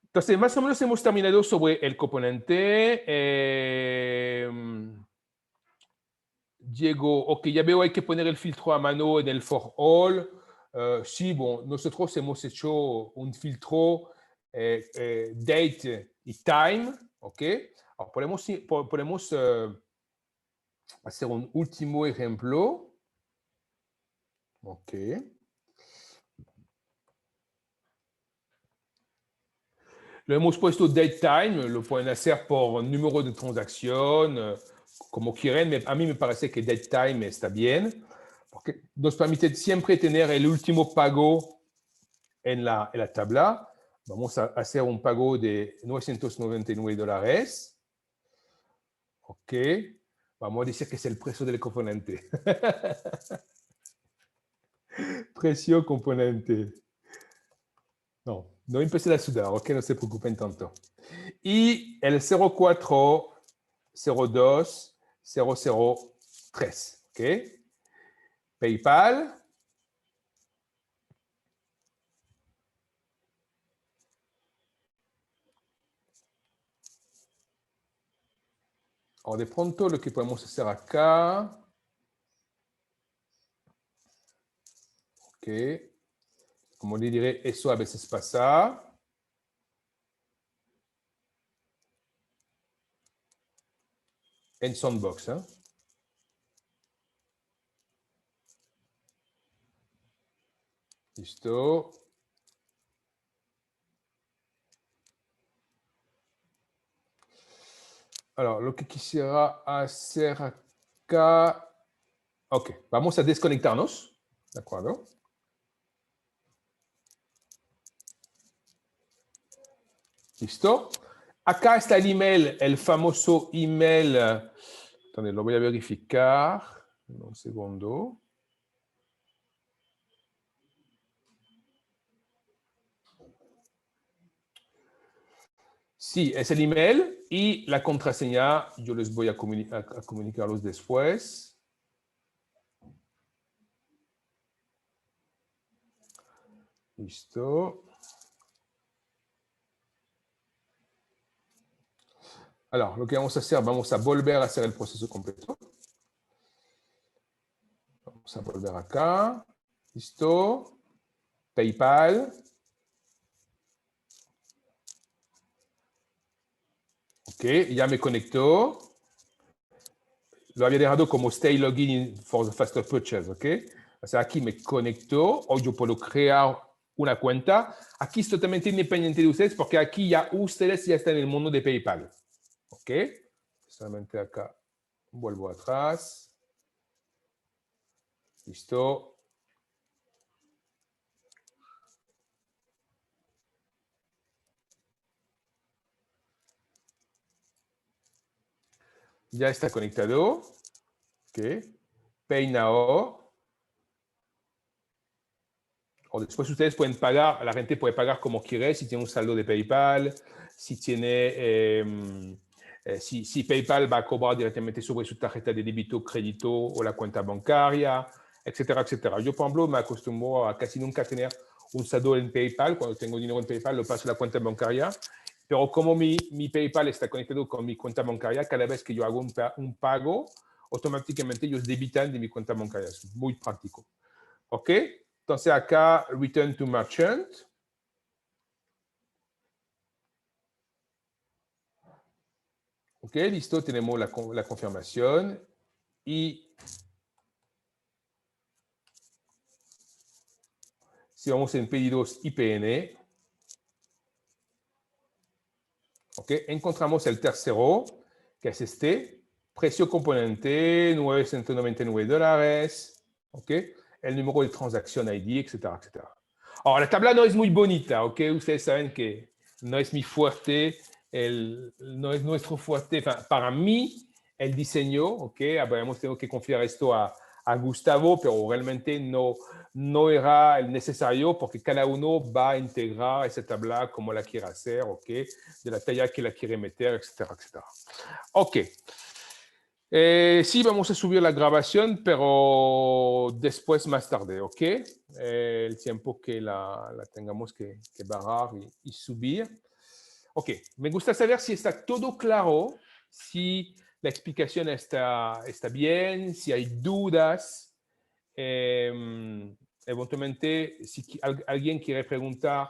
Entonces, más o menos hemos terminado sobre el componente. Diego, ok, ya veo, hay que poner el filtro a mano en el for all. Sí, bon, nosotros hemos hecho un filtro date y time, ok. Alors, podemos hacer un último ejemplo. Ok. Lo hemos puesto date time, lo pueden hacer por número de transacción, como quieren, a mí me parece que date time está bien, porque nos permite siempre tener el último pago en la tabla. Vamos a hacer un pago de $999. Ok. Vamos a decir que es el precio del componente. Precio componente. No, no empecé a sudar, ok, no se preocupen tanto. Y el 04 02 003, ok. PayPal. Ahora, de pronto, lo que podemos hacer acá. Ok. Como le diré, eso a veces pasa. En Soundbox, ¿eh? Listo. Alors, lo que quisiera hacer acá. Ok, vamos a desconectarnos. ¿De acuerdo? Listo. Acá está el email, el famoso email. Attendez, lo voy a verificar. Un segundo. Sí, es el email y la contraseña. Yo les voy a comunicarlos después. Listo. Alors, lo que vamos a hacer, vamos a volver a hacer el proceso completo. Vamos a volver acá. Listo. PayPal. Ok, ya me conectó. Lo había dejado como Stay Login for the Faster Purchase, ¿ok? O sea, aquí me conectó o yo puedo crear una cuenta. Aquí es totalmente independiente de ustedes porque aquí ya ustedes ya están en el mundo de PayPal, ¿ok? Solamente acá vuelvo atrás. Listo. Ya está conectado. Ok. Pay Now. O después ustedes pueden pagar, la gente puede pagar como quiere, si tiene un saldo de PayPal, si tiene, si PayPal va a cobrar directamente sobre su tarjeta de débito, crédito o la cuenta bancaria, etcétera, etcétera. Yo, por ejemplo, me acostumbro a casi nunca tener un saldo en PayPal. Cuando tengo dinero en PayPal, lo paso a la cuenta bancaria. Pero como mi PayPal está conectado con mi cuenta bancaria, cada vez que yo hago un pago, automáticamente ellos debitan de mi cuenta bancaria. Es muy práctico. ¿Ok? Entonces acá, Return to Merchant. Ok, listo, tenemos la confirmación. Y si vamos en pedidos IPN, ok, encontramos el tercero, que es este. Precio componente, $999. Ok, el número de transacción ID, etcétera, etcétera. Ahora, la tabla no es muy bonita, ok. Ustedes saben que no es mi fuerte, no es nuestro fuerte. Para mí, el diseño, ok, habríamos tenido que confiar esto a Gustavo, pero realmente no era el necesario porque cada uno va a integrar esa tabla como la quiere hacer, ok, de la talla que la quiere meter, etcétera, etcétera. Ok. Sí, vamos a subir la grabación, pero después más tarde, ¿ok? El tiempo que la tengamos que bajar y subir. Ok, me gusta saber si está todo claro, si la explicación está bien, si hay dudas. Eventualmente, si alguien quiere preguntar,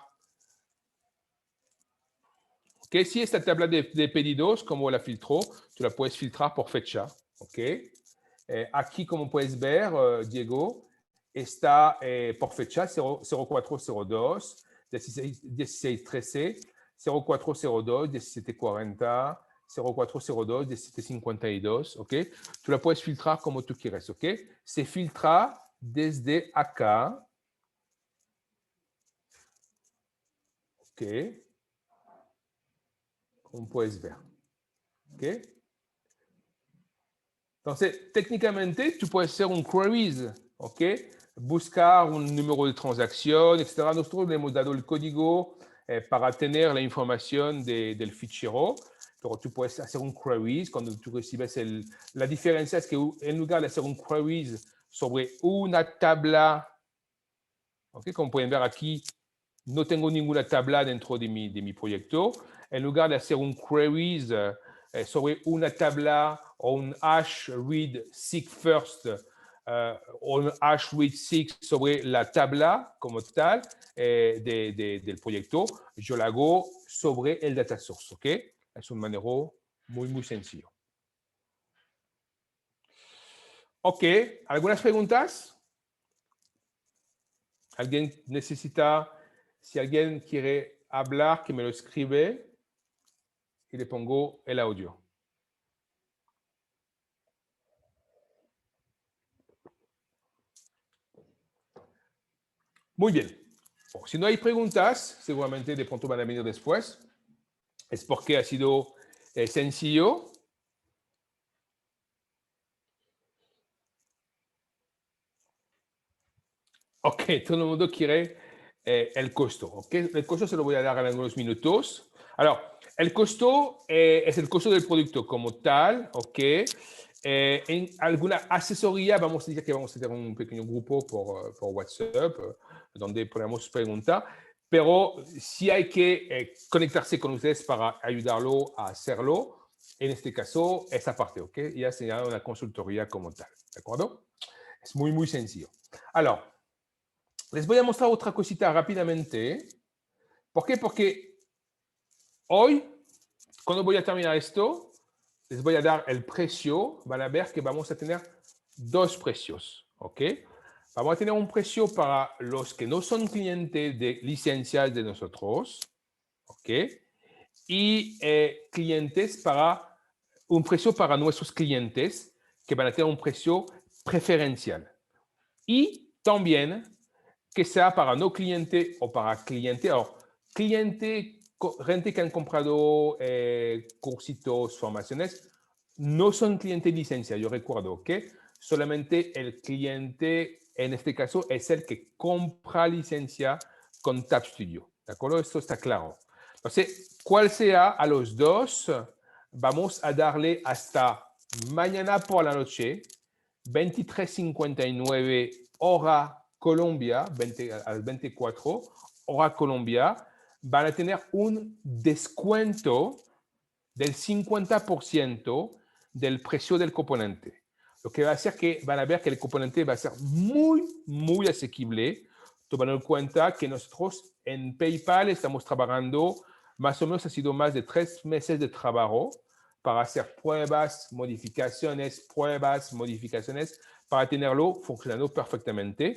ok, si esta tabla de pedidos, como la filtró, tú la puedes filtrar por fecha, ok. Aquí, como puedes ver, Diego, está por fecha 0402, 1613, 0402, 1740, 0402, 1752, ¿ok? Tú la puedes filtrar como tú quieres, ¿ok? Se filtra desde acá, ¿ok? Como puedes ver, ¿ok? Entonces, técnicamente, tú puedes hacer un queries, ¿ok? Buscar un número de transacción, etc. Nosotros le hemos dado el código para tener la información del fichero, pero tú puedes hacer un queries cuando tú recibes la diferencia es que en lugar de hacer un queries sobre una tabla, ¿ok? Como pueden ver aquí, no tengo ninguna tabla dentro de mi proyecto. En lugar de hacer un queries sobre una tabla o un hash read seek first o un hash read seek sobre la tabla como tal del proyecto, yo lo hago sobre el data source, ¿ok? Es un manejo muy, muy sencillo. Ok, ¿algunas preguntas? ¿Alguien necesita, si alguien quiere hablar, que me lo escribe y le pongo el audio? Muy bien. Bon, si no hay preguntas, seguramente de pronto van a venir después. Es porque ha sido sencillo. Ok, todo el mundo quiere el costo. Okay. El costo se lo voy a dar en algunos minutos. Alors, el costo es el costo del producto como tal. Ok. En alguna asesoría, vamos a decir que vamos a tener un pequeño grupo por WhatsApp donde podemos preguntar. Pero si hay que conectarse con ustedes para ayudarlo a hacerlo, en este caso, esa parte, ¿ok? Ya sería una consultoría como tal, ¿de acuerdo? Es muy, muy sencillo. Alors, les voy a mostrar otra cosita rápidamente. ¿Por qué? Porque hoy, cuando voy a terminar esto, les voy a dar el precio. Van a ver que vamos a tener dos precios, ¿ok? Vamos a tener un precio para los que no son clientes de licencias de nosotros, ¿ok? Y clientes para un precio para nuestros clientes que van a tener un precio preferencial. Y también que sea para no cliente o para cliente. Alors, cliente, gente que han comprado cursitos, formaciones, no son clientes de licencia, yo recuerdo que solamente el cliente, en este caso, es el que compra licencia con Tap Studio. ¿De acuerdo? Esto está claro. Entonces, ¿cuál sea a los dos? Vamos a darle hasta mañana por la noche, 23:59 hora Colombia, 20, a las 24 hora Colombia, van a tener un descuento del 50% del precio del componente. Lo que va a hacer que van a ver que el componente va a ser muy, muy asequible, tomando en cuenta que nosotros en PayPal estamos trabajando, más o menos ha sido más de 3 meses de trabajo para hacer pruebas, modificaciones, para tenerlo funcionando perfectamente.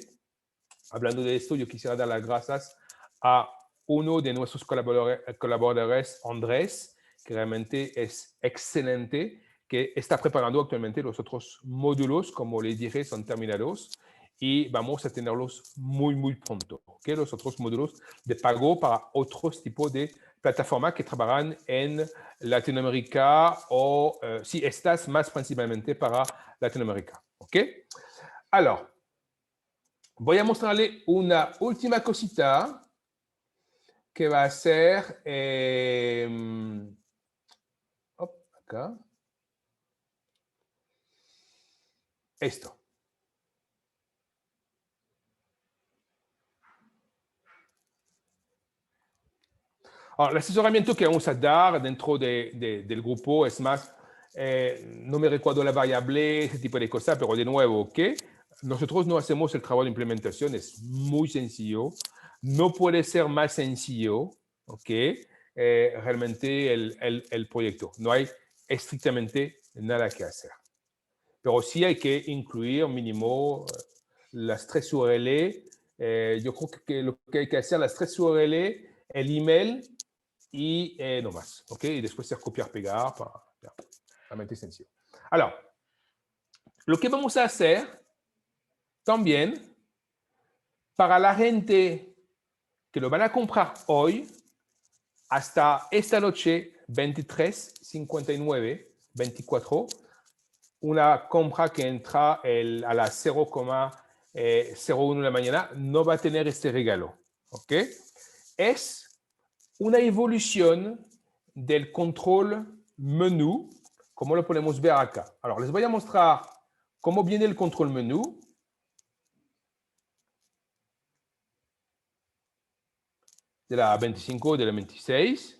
Hablando de esto, yo quisiera dar las gracias a uno de nuestros colaboradores, Andrés, que realmente es excelente, que está preparando actualmente los otros módulos, como les dije, son terminados y vamos a tenerlos muy, muy pronto. ¿Okay? Los otros módulos de pago para otros tipos de plataformas que trabajan en Latinoamérica o, si estas más principalmente para Latinoamérica. ¿Ok? Alors, voy a mostrarle una última cosita que va a ser, acá, esto. Ahora, el asesoramiento que vamos a dar dentro del grupo es más, no me recuerdo la variable, ese tipo de cosas, pero de nuevo, ¿ok? Nosotros no hacemos el trabajo de implementación, es muy sencillo, no puede ser más sencillo, ¿ok? Realmente el proyecto, no hay estrictamente nada que hacer. Pero sí hay que incluir mínimo las 3 URL. Yo creo que lo que hay que hacer, las 3 URL, el email y no más. ¿Ok? Y después hacer copiar, pegar. Realmente sencillo. Alors, lo que vamos a hacer también para la gente que lo van a comprar hoy, hasta esta noche, 23:59, 24, una compra que entra a las 0,01 de la mañana no va a tener este regalo. ¿Ok? Es una evolución del control menú, como lo podemos ver acá. Alors, les voy a mostrar cómo viene el control menú. De la 25, de la 26.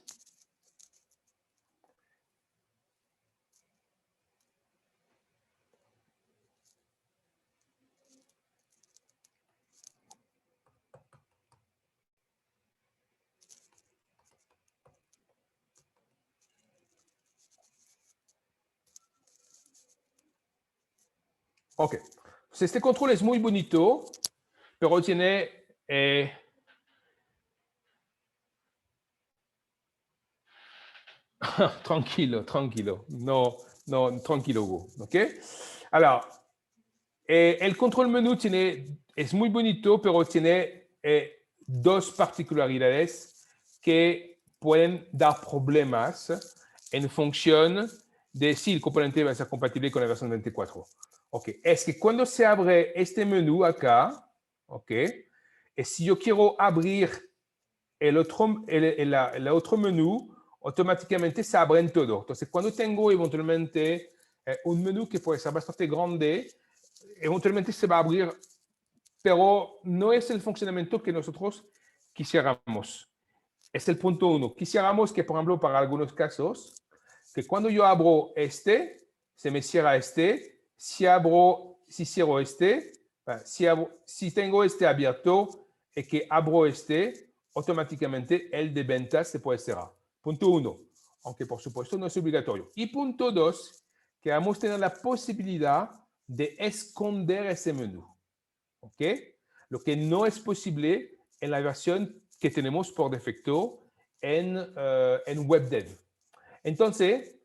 Ok. Este control es muy bonito, pero tiene... tranquilo, tranquilo. No, no, tranquilo, Hugo. ¿Ok? Alors, el control menú es muy bonito, pero tiene dos particularidades que pueden dar problemas en función de si el componente va a ser compatible con la versión 24. Ok, es que cuando se abre este menú acá, ok, y si yo quiero abrir el otro menú, automáticamente se abren todo. Entonces, cuando tengo eventualmente un menú que puede ser bastante grande, eventualmente se va a abrir, pero no es el funcionamiento que nosotros quisiéramos. Es el punto uno. Quisiéramos que, por ejemplo, para algunos casos, que cuando yo abro este, se me cierra este. Si cierro este, si tengo este abierto y que abro este, automáticamente el de ventas se puede cerrar. Punto uno. Aunque por supuesto no es obligatorio. Y punto dos, que vamos a tener la posibilidad de esconder ese menú. ¿Ok? Lo que no es posible en la versión que tenemos por defecto en WebDev. Entonces,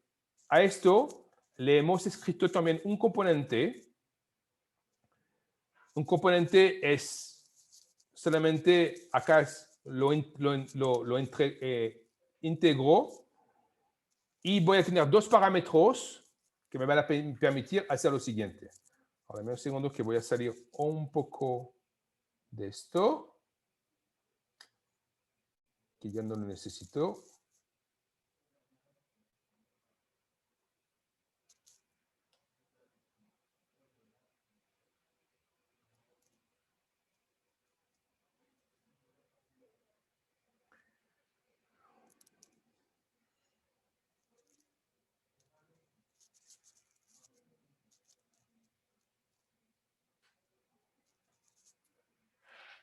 a esto le hemos escrito también un componente. Un componente es solamente, acá integro y voy a tener dos parámetros que me van a permitir hacer lo siguiente. Ahora, un segundo que voy a salir un poco de esto, que ya no lo necesito.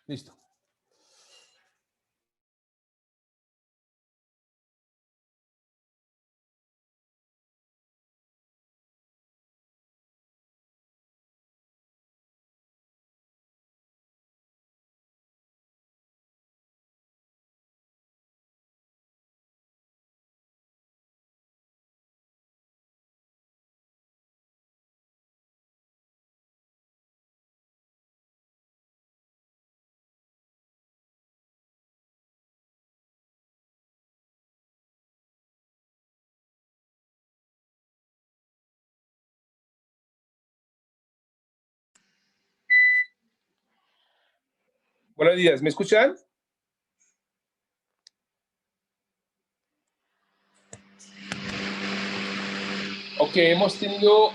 Listo. Buenos días, ¿me escuchan? Ok, hemos tenido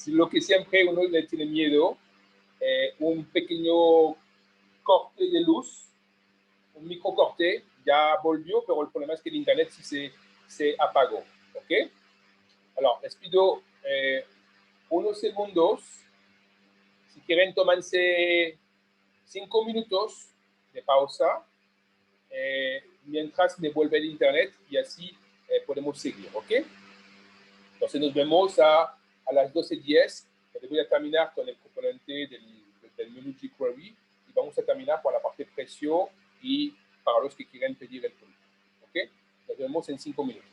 lo que siempre uno le tiene miedo, un pequeño corte de luz, un micro corte, ya volvió, pero el problema es que el internet sí se apagó. Ok, alors les pido unos segundos, si quieren tómense 5 minutos de pausa, mientras me vuelve el internet y así podemos seguir, ¿ok? Entonces nos vemos a las 12:10. Voy a terminar con el componente del menú jQuery y vamos a terminar con la parte precio y para los que quieren pedir el producto. ¿Ok? Nos vemos en 5 minutos.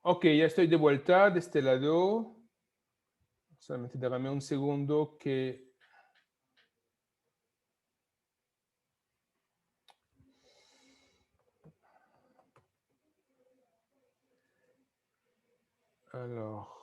Ok, ya estoy de vuelta de este lado. Solamente déjame un segundo que... Alors...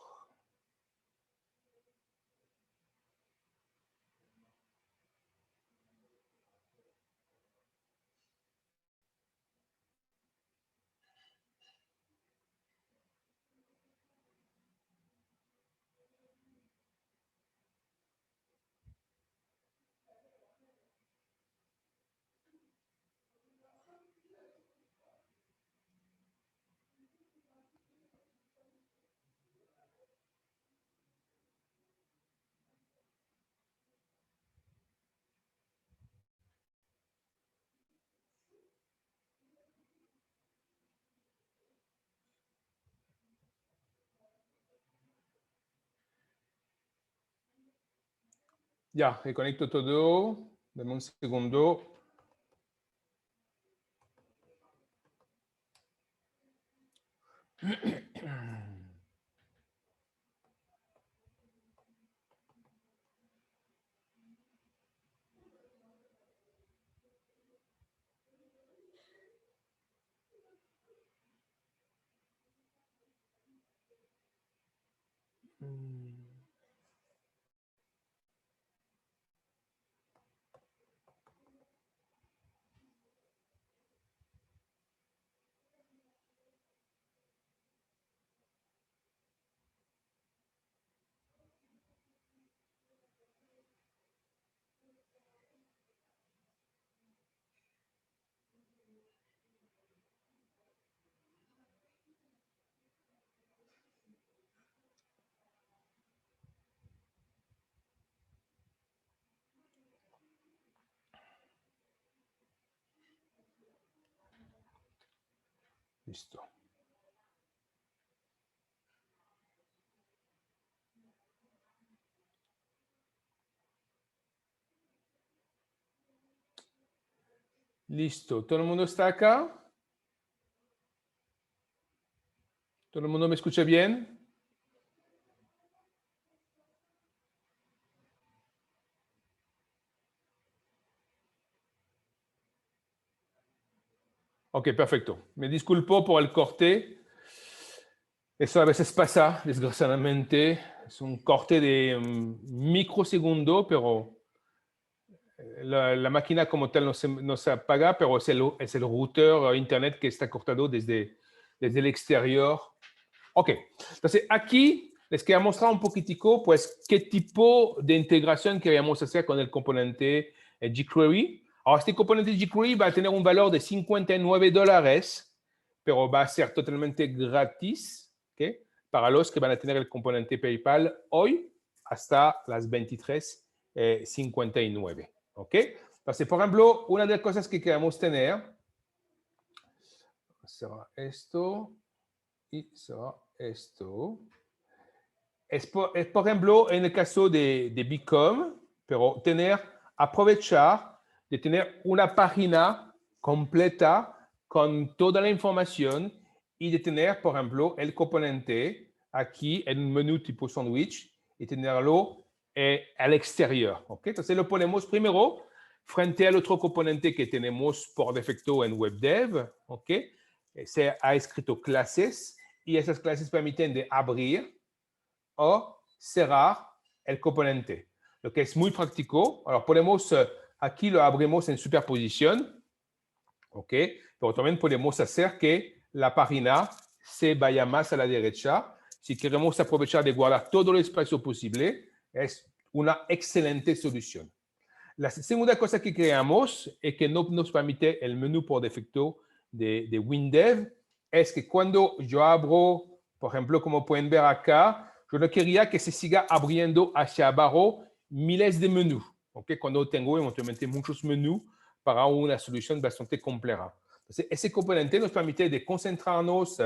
Ya, reconecto todo. Dame un segundo. Listo. Listo. ¿Todo el mundo está acá? ¿Todo el mundo me escucha bien? Ok, perfecto. Me disculpo por el corte. Eso a veces pasa, desgraciadamente. Es un corte de microsegundo, pero la máquina como tal no se apaga, pero es el router internet que está cortado desde el exterior. Ok, entonces aquí les quería mostrar un poquitico, pues, qué tipo de integración queríamos hacer con el componente jQuery. Ahora, este componente jQuery va a tener un valor de $59, pero va a ser totalmente gratis, ¿ok? Para los que van a tener el componente PayPal hoy hasta las 23:59, ¿ok? Entonces, por ejemplo, una de las cosas que queremos tener será esto y será esto. Es por ejemplo, en el caso de Bicom, pero aprovechar de tener una página completa con toda la información y de tener, por ejemplo, el componente aquí en un menú tipo sandwich y tenerlo al exterior. ¿Okay? Entonces lo ponemos primero frente al otro componente que tenemos por defecto en WebDev. ¿Okay? Se ha escrito clases y esas clases permiten de abrir o cerrar el componente, lo que es muy práctico. Alors, podemos, aquí lo abrimos en superposición, ¿ok? Pero también podemos hacer que la página se vaya más a la derecha. Si queremos aprovechar de guardar todo el espacio posible, es una excelente solución. La segunda cosa que creamos y que no nos permite el menú por defecto de WinDev es que cuando yo abro, por ejemplo, como pueden ver acá, yo no quería que se siga abriendo hacia abajo miles de menús, ¿okay? Cuando tengo eventualmente muchos menús para una solución bastante compleja. Entonces, ese componente nos permite de concentrarnos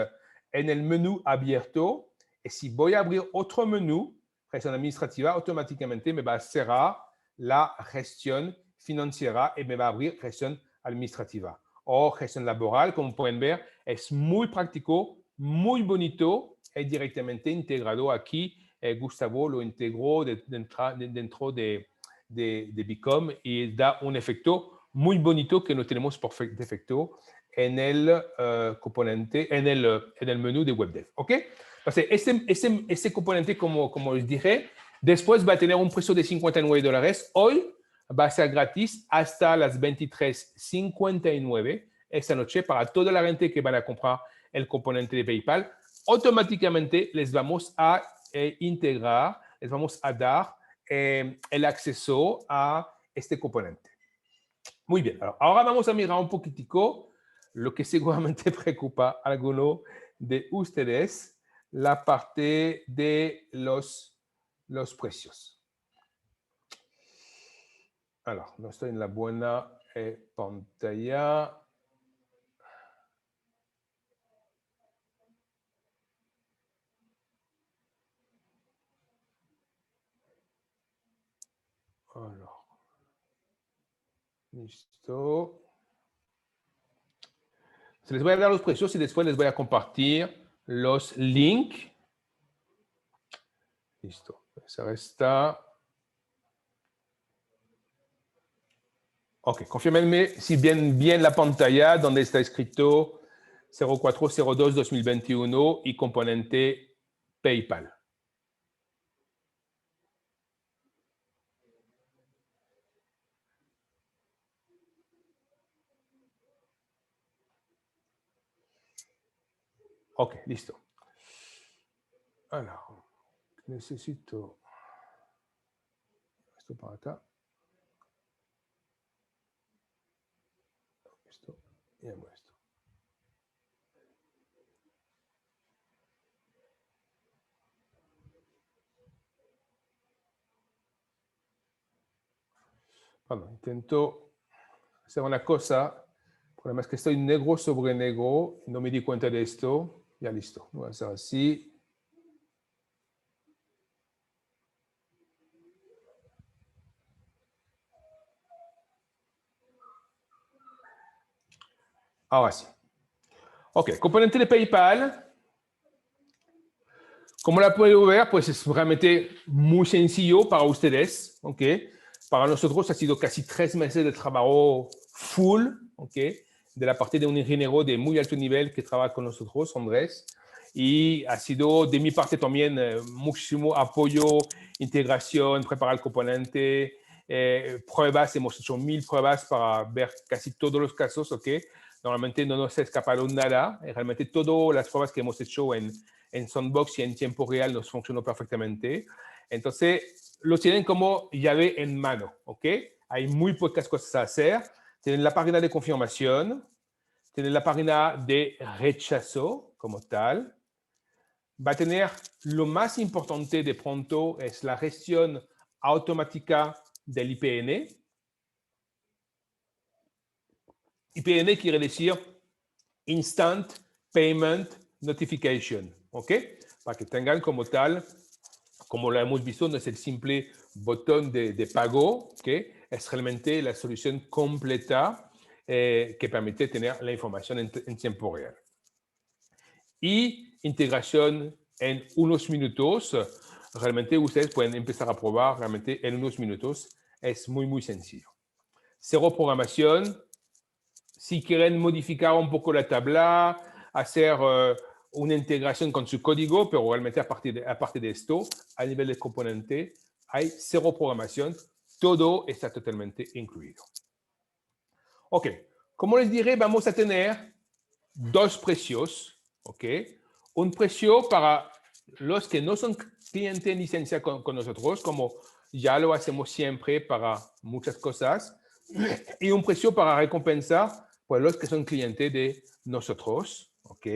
en el menú abierto y si voy a abrir otro menú, gestión administrativa, automáticamente me va a cerrar la gestión financiera y me va a abrir gestión administrativa o gestión laboral. Como pueden ver, es muy práctico muy bonito y directamente integrado aquí. Gustavo lo integró dentro de Bicom y da un efecto muy bonito que no tenemos por defecto en el componente, en el menú de WebDev. ¿Ok? Entonces, ese componente, como les dije, después va a tener un precio de $59. Hoy va a ser gratis hasta las 23:59 esta noche para toda la gente que van a comprar el componente de PayPal. Automáticamente les vamos a integrar, les vamos a dar el acceso a este componente. Muy bien, ahora vamos a mirar un poquitico lo que seguramente preocupa a alguno de ustedes, la parte de los precios. Alors, no estoy en la buena pantalla. Alors, listo. Se les voy a dar los precios y después les voy a compartir los links. Listo. Esa está. Ok, confírmenme si ven bien la pantalla donde está escrito 04/02/2021 y componente PayPal. Ok, listo. Alors, necesito esto para acá. Esto y esto. Perdón, intento hacer una cosa. El problema es que estoy negro sobre negro. No me di cuenta de esto. Ya listo. Voy a hacer así. Ahora sí. Ok, componente de PayPal. Como la pueden ver, pues es realmente muy sencillo para ustedes. Ok. Para nosotros ha sido casi 3 meses de trabajo full. Ok. De la parte de un ingeniero de muy alto nivel que trabaja con nosotros, Andrés. Y ha sido de mi parte también muchísimo apoyo, integración, preparar el componente, pruebas. Hemos hecho 1000 pruebas para ver casi todos los casos. Ok. Normalmente no nos ha escapado nada. Realmente todas las pruebas que hemos hecho en Sandbox y en tiempo real nos funcionó perfectamente. Entonces, lo tienen como llave en mano, ¿ok? Hay muy pocas cosas a hacer. Tienen la página de confirmación, tienen la página de rechazo como tal. Va a tener lo más importante de pronto es la gestión automática del IPN. IPN quiere decir Instant Payment Notification, ¿ok? Para que tengan como tal, como lo hemos visto, no es el simple botón de pago, ¿ok? Es realmente la solución completa que permite tener la información en tiempo real. Y integración en unos minutos. Realmente ustedes pueden empezar a probar realmente en unos minutos. Es muy, muy sencillo. Cero programación. Si quieren modificar un poco la tabla, hacer una integración con su código, pero realmente aparte de esto, a nivel de componente, hay cero programación. Todo está totalmente incluido. Ok, como les diré, vamos a tener dos precios. Ok, un precio para los que no son clientes en licencia con nosotros, como ya lo hacemos siempre para muchas cosas, y un precio para recompensar por los que son clientes de nosotros. ¿Ok?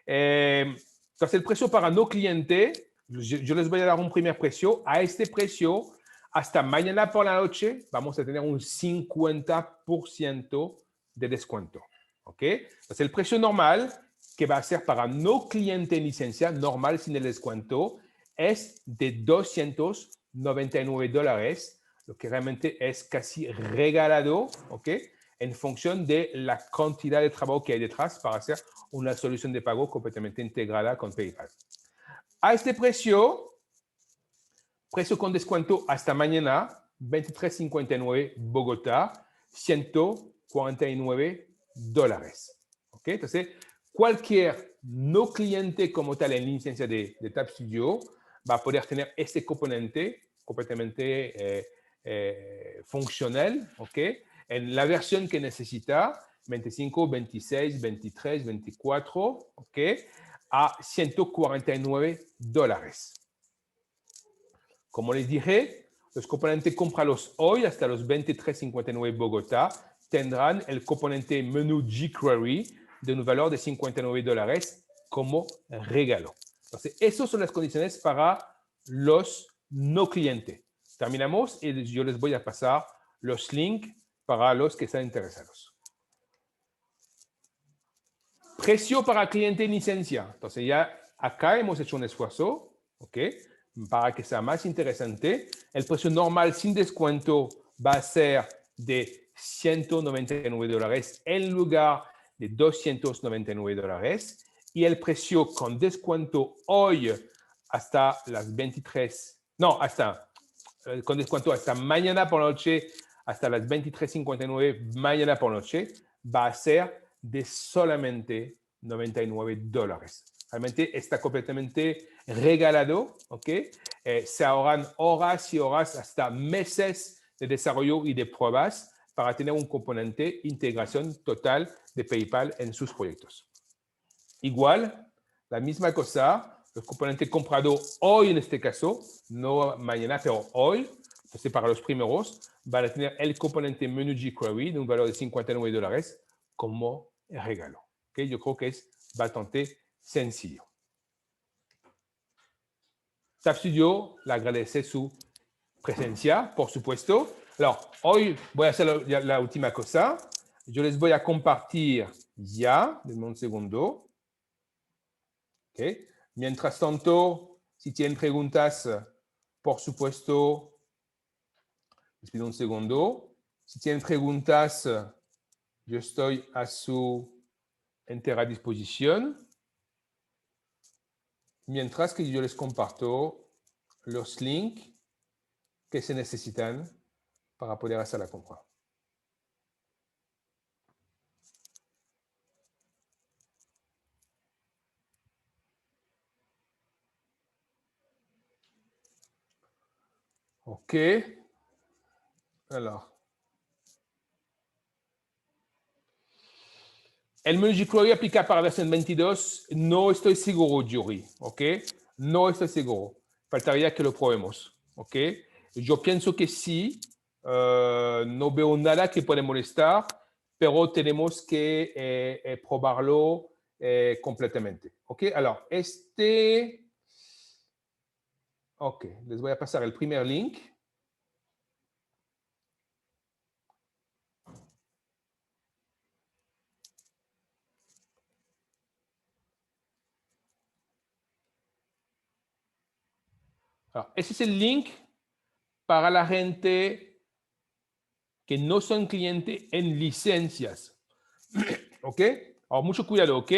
Entonces, el precio para no cliente, yo les voy a dar un primer precio. A este precio, hasta mañana por la noche, vamos a tener un 50% de descuento. ¿Ok? Entonces, el precio normal, que va a ser para no cliente en licencia, normal sin el descuento, es de $299, lo que realmente es casi regalado, ¿ok? En función de la cantidad de trabajo que hay detrás para hacer una solución de pago completamente integrada con PayPal. A este precio con descuento hasta mañana, 23.59 Bogotá, $149. ¿Ok? Entonces, cualquier no cliente como tal en licencia de Tap Studio va a poder tener este componente completamente funcional, ¿ok? En la versión que necesita, 25, 26, 23, 24, ¿ok? A $149. Como les dije, los componentes cómpralos hoy hasta los 23.59 Bogotá tendrán el componente menú jQuery de un valor de $59 como regalo. Entonces, esas son las condiciones para los no clientes. Terminamos y yo les voy a pasar los links para los que están interesados. Precio para cliente en licencia. Entonces, ya acá hemos hecho un esfuerzo, ¿ok? Para que sea más interesante. El precio normal sin descuento va a ser de $199 en lugar de $299. Y el precio con descuento hoy hasta las 23, no, hasta, con descuento hasta mañana por la noche, hasta las 23.59 mañana por la noche, va a ser de solamente $99. Realmente está completamente regalado, ¿ok? Se ahorran horas y horas, hasta meses de desarrollo y de pruebas para tener un componente integración total de PayPal en sus proyectos. Igual, la misma cosa, los componentes comprados hoy en este caso, no mañana, pero hoy, entonces para los primeros, van a tener el componente menú jQuery de un valor de $59 como regalo. ¿Okay? Yo creo que es bastante sencillo. Tap Studio le agradece su presencia, por supuesto. Alors, hoy voy a hacer la última cosa. Yo les voy a compartir ya, denme un segundo. ¿Okay? Mientras tanto, si tienen preguntas, por supuesto, les pido un segundo. Si tienen preguntas, yo estoy a su entera disposición. Mientras que yo les comparto los links que se necesitan para poder hacer la compra. Ok. Alors. El menú jQuery aplica para la versión 22. No estoy seguro, Yuri. Ok. No estoy seguro. Faltaría que lo probemos. Ok. Yo pienso que sí. No veo nada que pueda molestar, pero tenemos que probarlo completamente. Ok. Alors, ok. Les voy a pasar el primer link. Alors, ese es el link para la gente que no son clientes en licencias. ¿Ok? Ahora, mucho cuidado, ¿ok?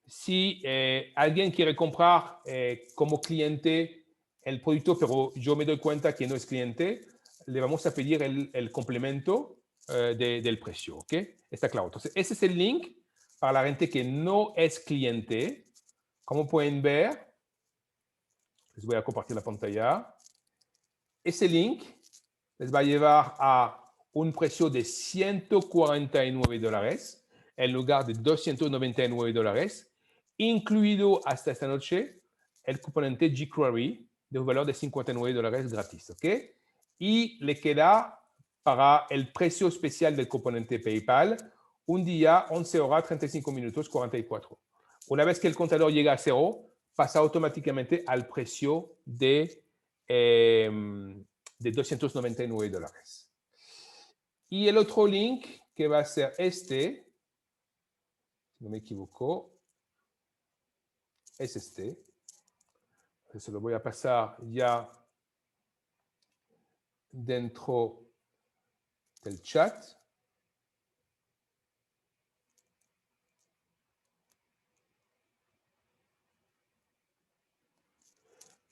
Si alguien quiere comprar como cliente el producto, pero yo me doy cuenta que no es cliente, le vamos a pedir el complemento del precio, ¿ok? Está claro. Entonces, ese es el link para la gente que no es cliente. Como pueden ver, les voy a compartir la pantalla. Ese link les va a llevar a un precio de $149 en lugar de $299, incluido hasta esta noche el componente jQuery de un valor de $59 gratis. ¿Ok? Y le queda para el precio especial del componente PayPal un día, 11 horas, 35 minutos, 44. Una vez que el contador llega a cero, pasa automáticamente al precio de $299. Y el otro link que va a ser este, si no me equivoco, es este. Se lo voy a pasar ya dentro del chat.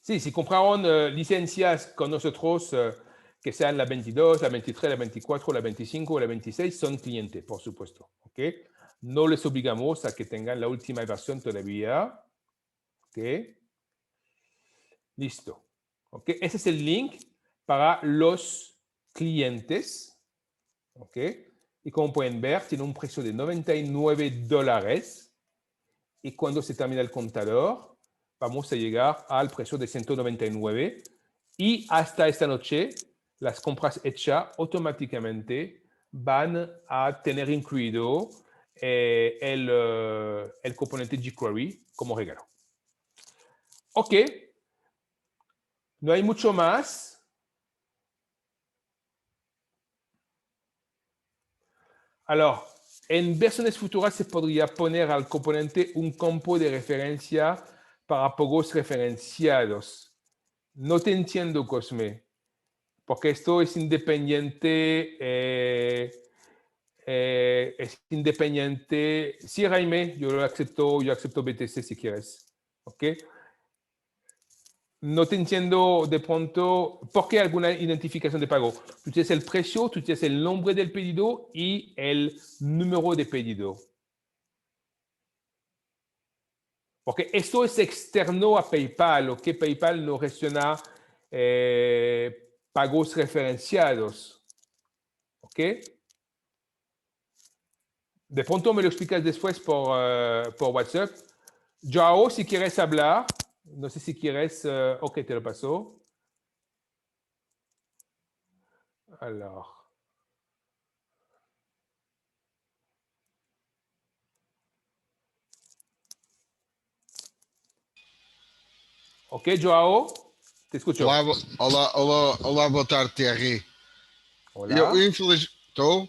Sí, si compraron licencias con nosotros que sean la 22, la 23, la 24, la 25 o la 26, son clientes, por supuesto. ¿Ok? No les obligamos a que tengan la última versión todavía. ¿Ok? Listo. ¿Ok? Ese es el link para los clientes. ¿Ok? Y como pueden ver, tiene un precio de $99. Y cuando se termina el contador, vamos a llegar al precio de 199. Y hasta esta noche, las compras hechas automáticamente van a tener incluido el componente jQuery como regalo. Ok, no hay mucho más. Alors, en versiones futuras se podría poner al componente un campo de referencia para pagos referenciados. No te entiendo, Cosme, porque esto es independiente. Es independiente. Sí, Jaime, yo acepto BTC si quieres. ¿Ok? No te entiendo de pronto. ¿Por qué alguna identificación de pago? Tú tienes el precio, tú tienes el nombre del pedido y el número de pedido. Porque esto es externo a PayPal, ¿ok? PayPal no gestiona pagos referenciados, ¿ok? De pronto me lo explicas después por WhatsApp. Joao, si quieres hablar, no sé si quieres, ok, te lo paso. Alors. Ok, Joao, te escucho. Olá, olá, olá, olá, boa tarde, Thierry. Eu Hola. infeliz... Estou?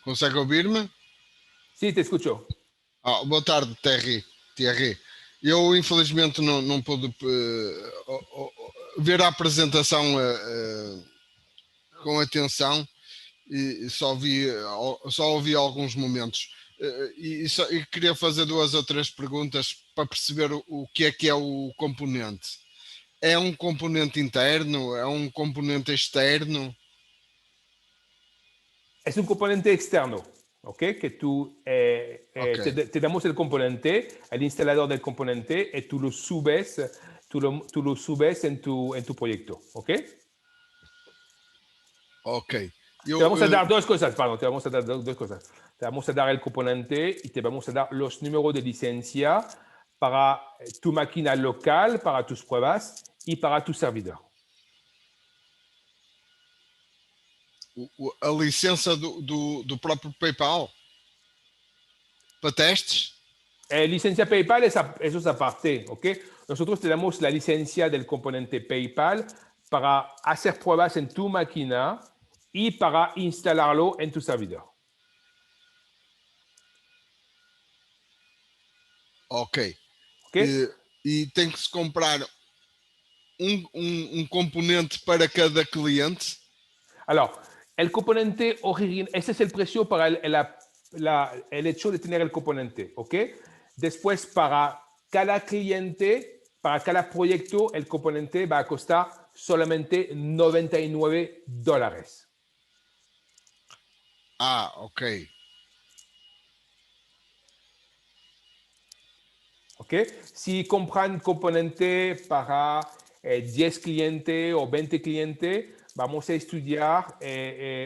Consegue ouvir-me? Sí, te escucho. Boa tarde, Thierry. Eu, infelizmente, não pude ver a apresentação com atenção e só ouvi alguns momentos. E queria fazer duas ou três perguntas para perceber o que é o componente. É um componente interno? É um componente externo? Es un componente externo, ¿ok? Que tú Ok. te damos el componente, el instalador del componente, y tú lo subes, tú lo subes en tu proyecto, ¿ok? Ok. Te Eu, vamos a dar dos cosas, perdón, te vamos a dar dos cosas. Te vamos a dar el componente y te vamos a dar los números de licencia para tu máquina local, para tus pruebas y para tu servidor. a licença do próprio PayPal para testes? Licencia PayPal, eso es aparte, ¿ok? Nosotros te damos la licencia del componente PayPal para hacer pruebas en tu máquina y para instalarlo en tu servidor. Ok. ¿Ok? E tem que se comprar um componente para cada cliente? Alors, el componente original, ese es el precio para el hecho de tener el componente, ¿ok? Después, para cada cliente, para cada proyecto, el componente va a costar solamente $99. Ok. ¿Ok? Si compran componente para 10 clientes o 20 clientes, vamos a estudiar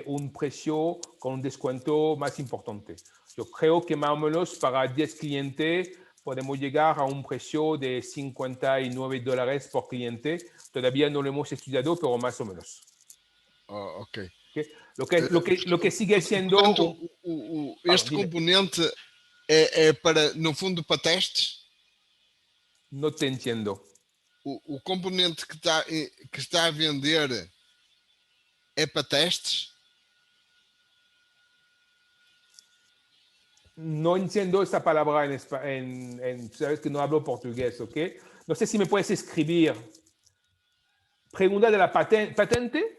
un precio con un descuento más importante. Yo creo que más o menos para 10 clientes podemos llegar a un precio de $59 por cliente. Todavía no lo hemos estudiado, pero más o menos. Ok. ¿Ok? Lo que sigue siendo Portanto, un... Perdón, este dime. componente para, no fundo, para testes? No te entiendo. O componente que está a vender é para testes? No entiendo esa palabra sabes que no hablo portugués, ¿ok? No sé si me puedes escribir. Pregunta de la patente. ¿Patente?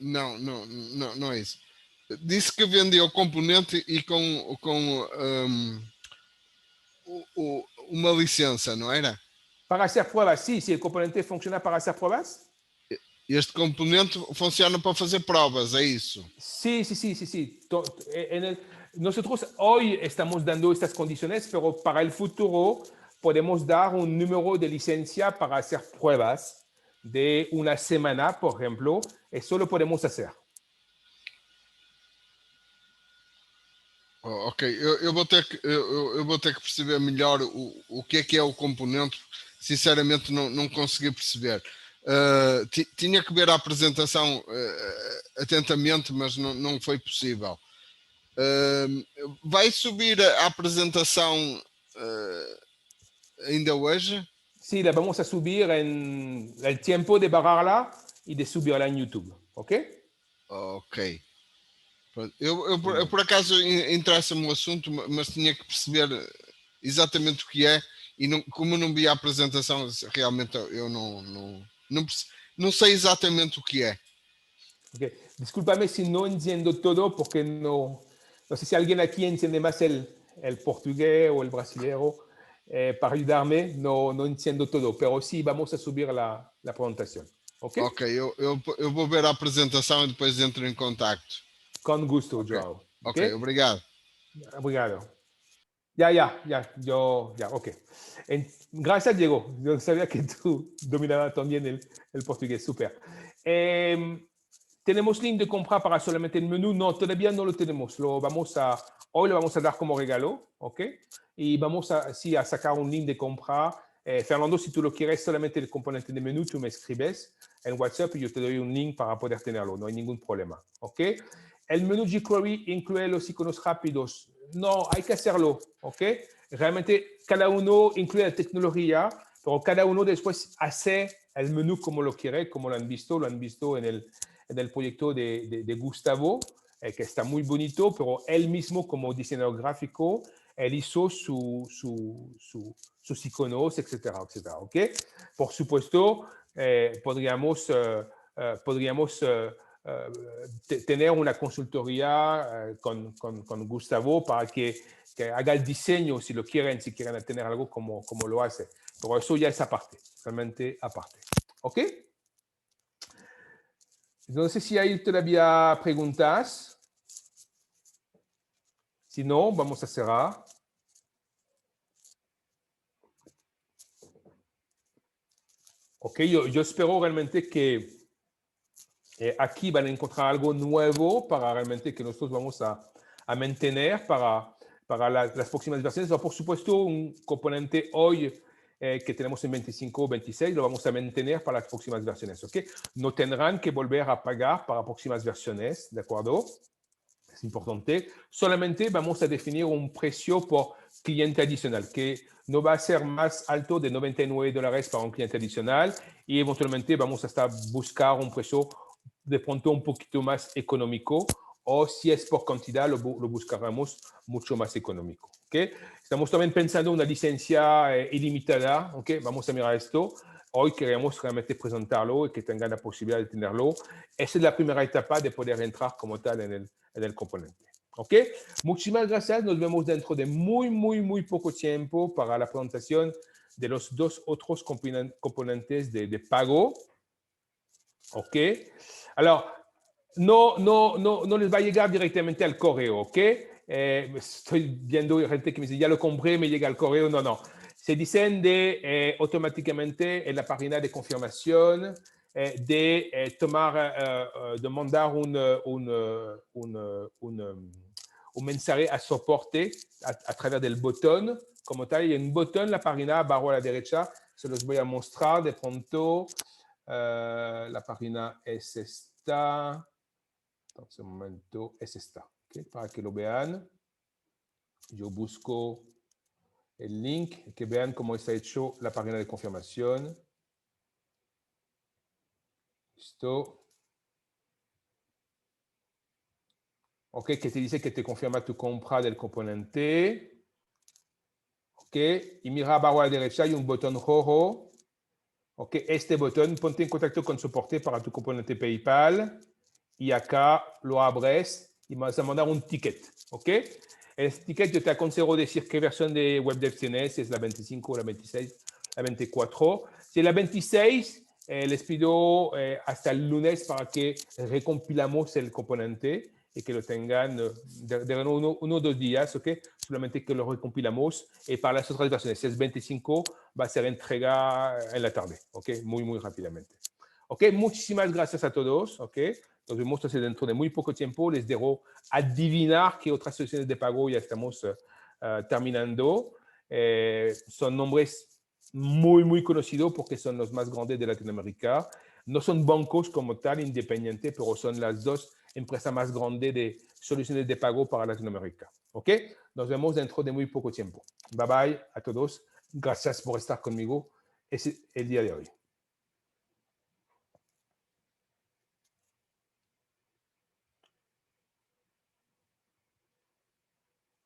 Não é isso. Disse que vendia o componente e com uma licença, não era? Para hacer pruebas, sí, si el componente funciona para hacer pruebas. Este componente funciona para fazer provas, é isso? Sí, sí, sí, sí, sí. Nosotros hoy estamos dando estas condiciones, pero para el futuro podemos dar un número de licencia para hacer pruebas de una semana, por ejemplo. Eso lo podemos hacer. Ok, eu vou ter que perceber melhor o que é o componente. Sinceramente, não consegui perceber. Tinha que ver a apresentação atentamente, mas não foi possível. Vai subir a apresentação ainda hoje? Sí, la vamos a subir en el tiempo de bajarla y de subirla en YouTube. ¿Ok? Ok. Eu por acaso interessa-me o assunto, mas tinha que perceber exatamente o que é e como eu não vi a apresentação, realmente eu não sei exatamente o que é. Okay. Discúlpame si no entiendo todo porque no sé si alguien aquí entiende más el portugués o el brasileño. Para ayudarme, no entiendo todo, pero sí vamos a subir la presentación. ¿Ok? Ok, eu vou ver a apresentação e depois entro em contacto. Con gusto, Okay. Joao. Ok, obrigado. Obrigado. Ok. Gracias, Diego. Yo sabía que tú dominabas también el portugués. Súper. ¿Tenemos link de compra para solamente el menú? No, todavía no lo tenemos. Hoy lo vamos a dar como regalo, ¿ok? Y vamos a sacar un link de compra. Fernando, si tú lo quieres solamente el componente de menú, tú me escribes en WhatsApp y yo te doy un link para poder tenerlo. No hay ningún problema, ¿ok? El menú jQuery incluye los iconos rápidos. No, hay que hacerlo, ¿ok? Realmente cada uno incluye la tecnología, pero cada uno después hace el menú como lo quiere, como lo han visto en el proyecto de Gustavo, que está muy bonito, pero él mismo como diseñador gráfico, él hizo sus iconos, etcétera, etcétera, ¿ok? Por supuesto, podríamos tener una consultoría con Gustavo para que haga el diseño si quieren tener algo como lo hace. Pero eso ya es aparte, realmente aparte. ¿Ok? No sé si hay todavía preguntas. Si no, vamos a cerrar. Ok, yo espero realmente que aquí van a encontrar algo nuevo para realmente que nosotros vamos a mantener para las próximas versiones. Por supuesto, un componente hoy que tenemos en 25 o 26 lo vamos a mantener para las próximas versiones. ¿Ok? No tendrán que volver a pagar para próximas versiones, ¿de acuerdo? Es importante. Solamente vamos a definir un precio por cliente adicional que no va a ser más alto de $99 para un cliente adicional y eventualmente vamos a buscar un precio de pronto un poquito más económico o si es por cantidad lo buscaremos mucho más económico. ¿Okay? Estamos también pensando en una licencia ilimitada. ¿Okay? Vamos a mirar esto. Hoy queremos realmente presentarlo y que tengan la posibilidad de tenerlo. Esa es la primera etapa de poder entrar como tal en el componente. ¿Ok? Muchísimas gracias. Nos vemos dentro de muy poco tiempo para la presentación de los dos otros componentes de pago. ¿Ok? Alors, no les va a llegar directamente al correo, ¿ok? Estoy viendo gente que me dice, ya lo compré, me llega al correo. No. Se dicen automáticamente en la página de confirmación de mandar un mensaje a soporte a través del botón. Como tal, hay un botón en la página abajo a la derecha. Se los voy a mostrar de pronto. La página es esta. En este momento es esta. ¿Okay? Para que lo vean. Yo busco el link, que vean cómo está hecho la página de confirmación. Listo. Ok, que te dice que te confirma tu compra del componente. Ok, y mira abajo a la derecha hay un botón rojo. Ok, este botón, ponte en contacto con soporte para tu componente PayPal. Y acá lo abres y vas a mandar un ticket. Ok, En este ticket yo te aconsejo decir qué versión de WebDev tienes, si es la 25, la 26, la 24. Si es la 26, les pido hasta el lunes para que recompilamos el componente y que lo tengan de uno o 2 días, ¿ok? Solamente que lo recompilamos. Y para las otras versiones, si es 25, va a ser entrega en la tarde, ¿ok? Muy, muy rápidamente. ¿Ok? Muchísimas gracias a todos, ¿ok? Nos vemos entonces dentro de muy poco tiempo. Les dejo adivinar qué otras soluciones de pago ya estamos terminando. Son nombres muy, muy conocidos porque son los más grandes de Latinoamérica. No son bancos como tal, independientes, pero son las dos empresas más grandes de soluciones de pago para Latinoamérica. ¿Ok? Nos vemos dentro de muy poco tiempo. Bye bye a todos. Gracias por estar conmigo el día de hoy.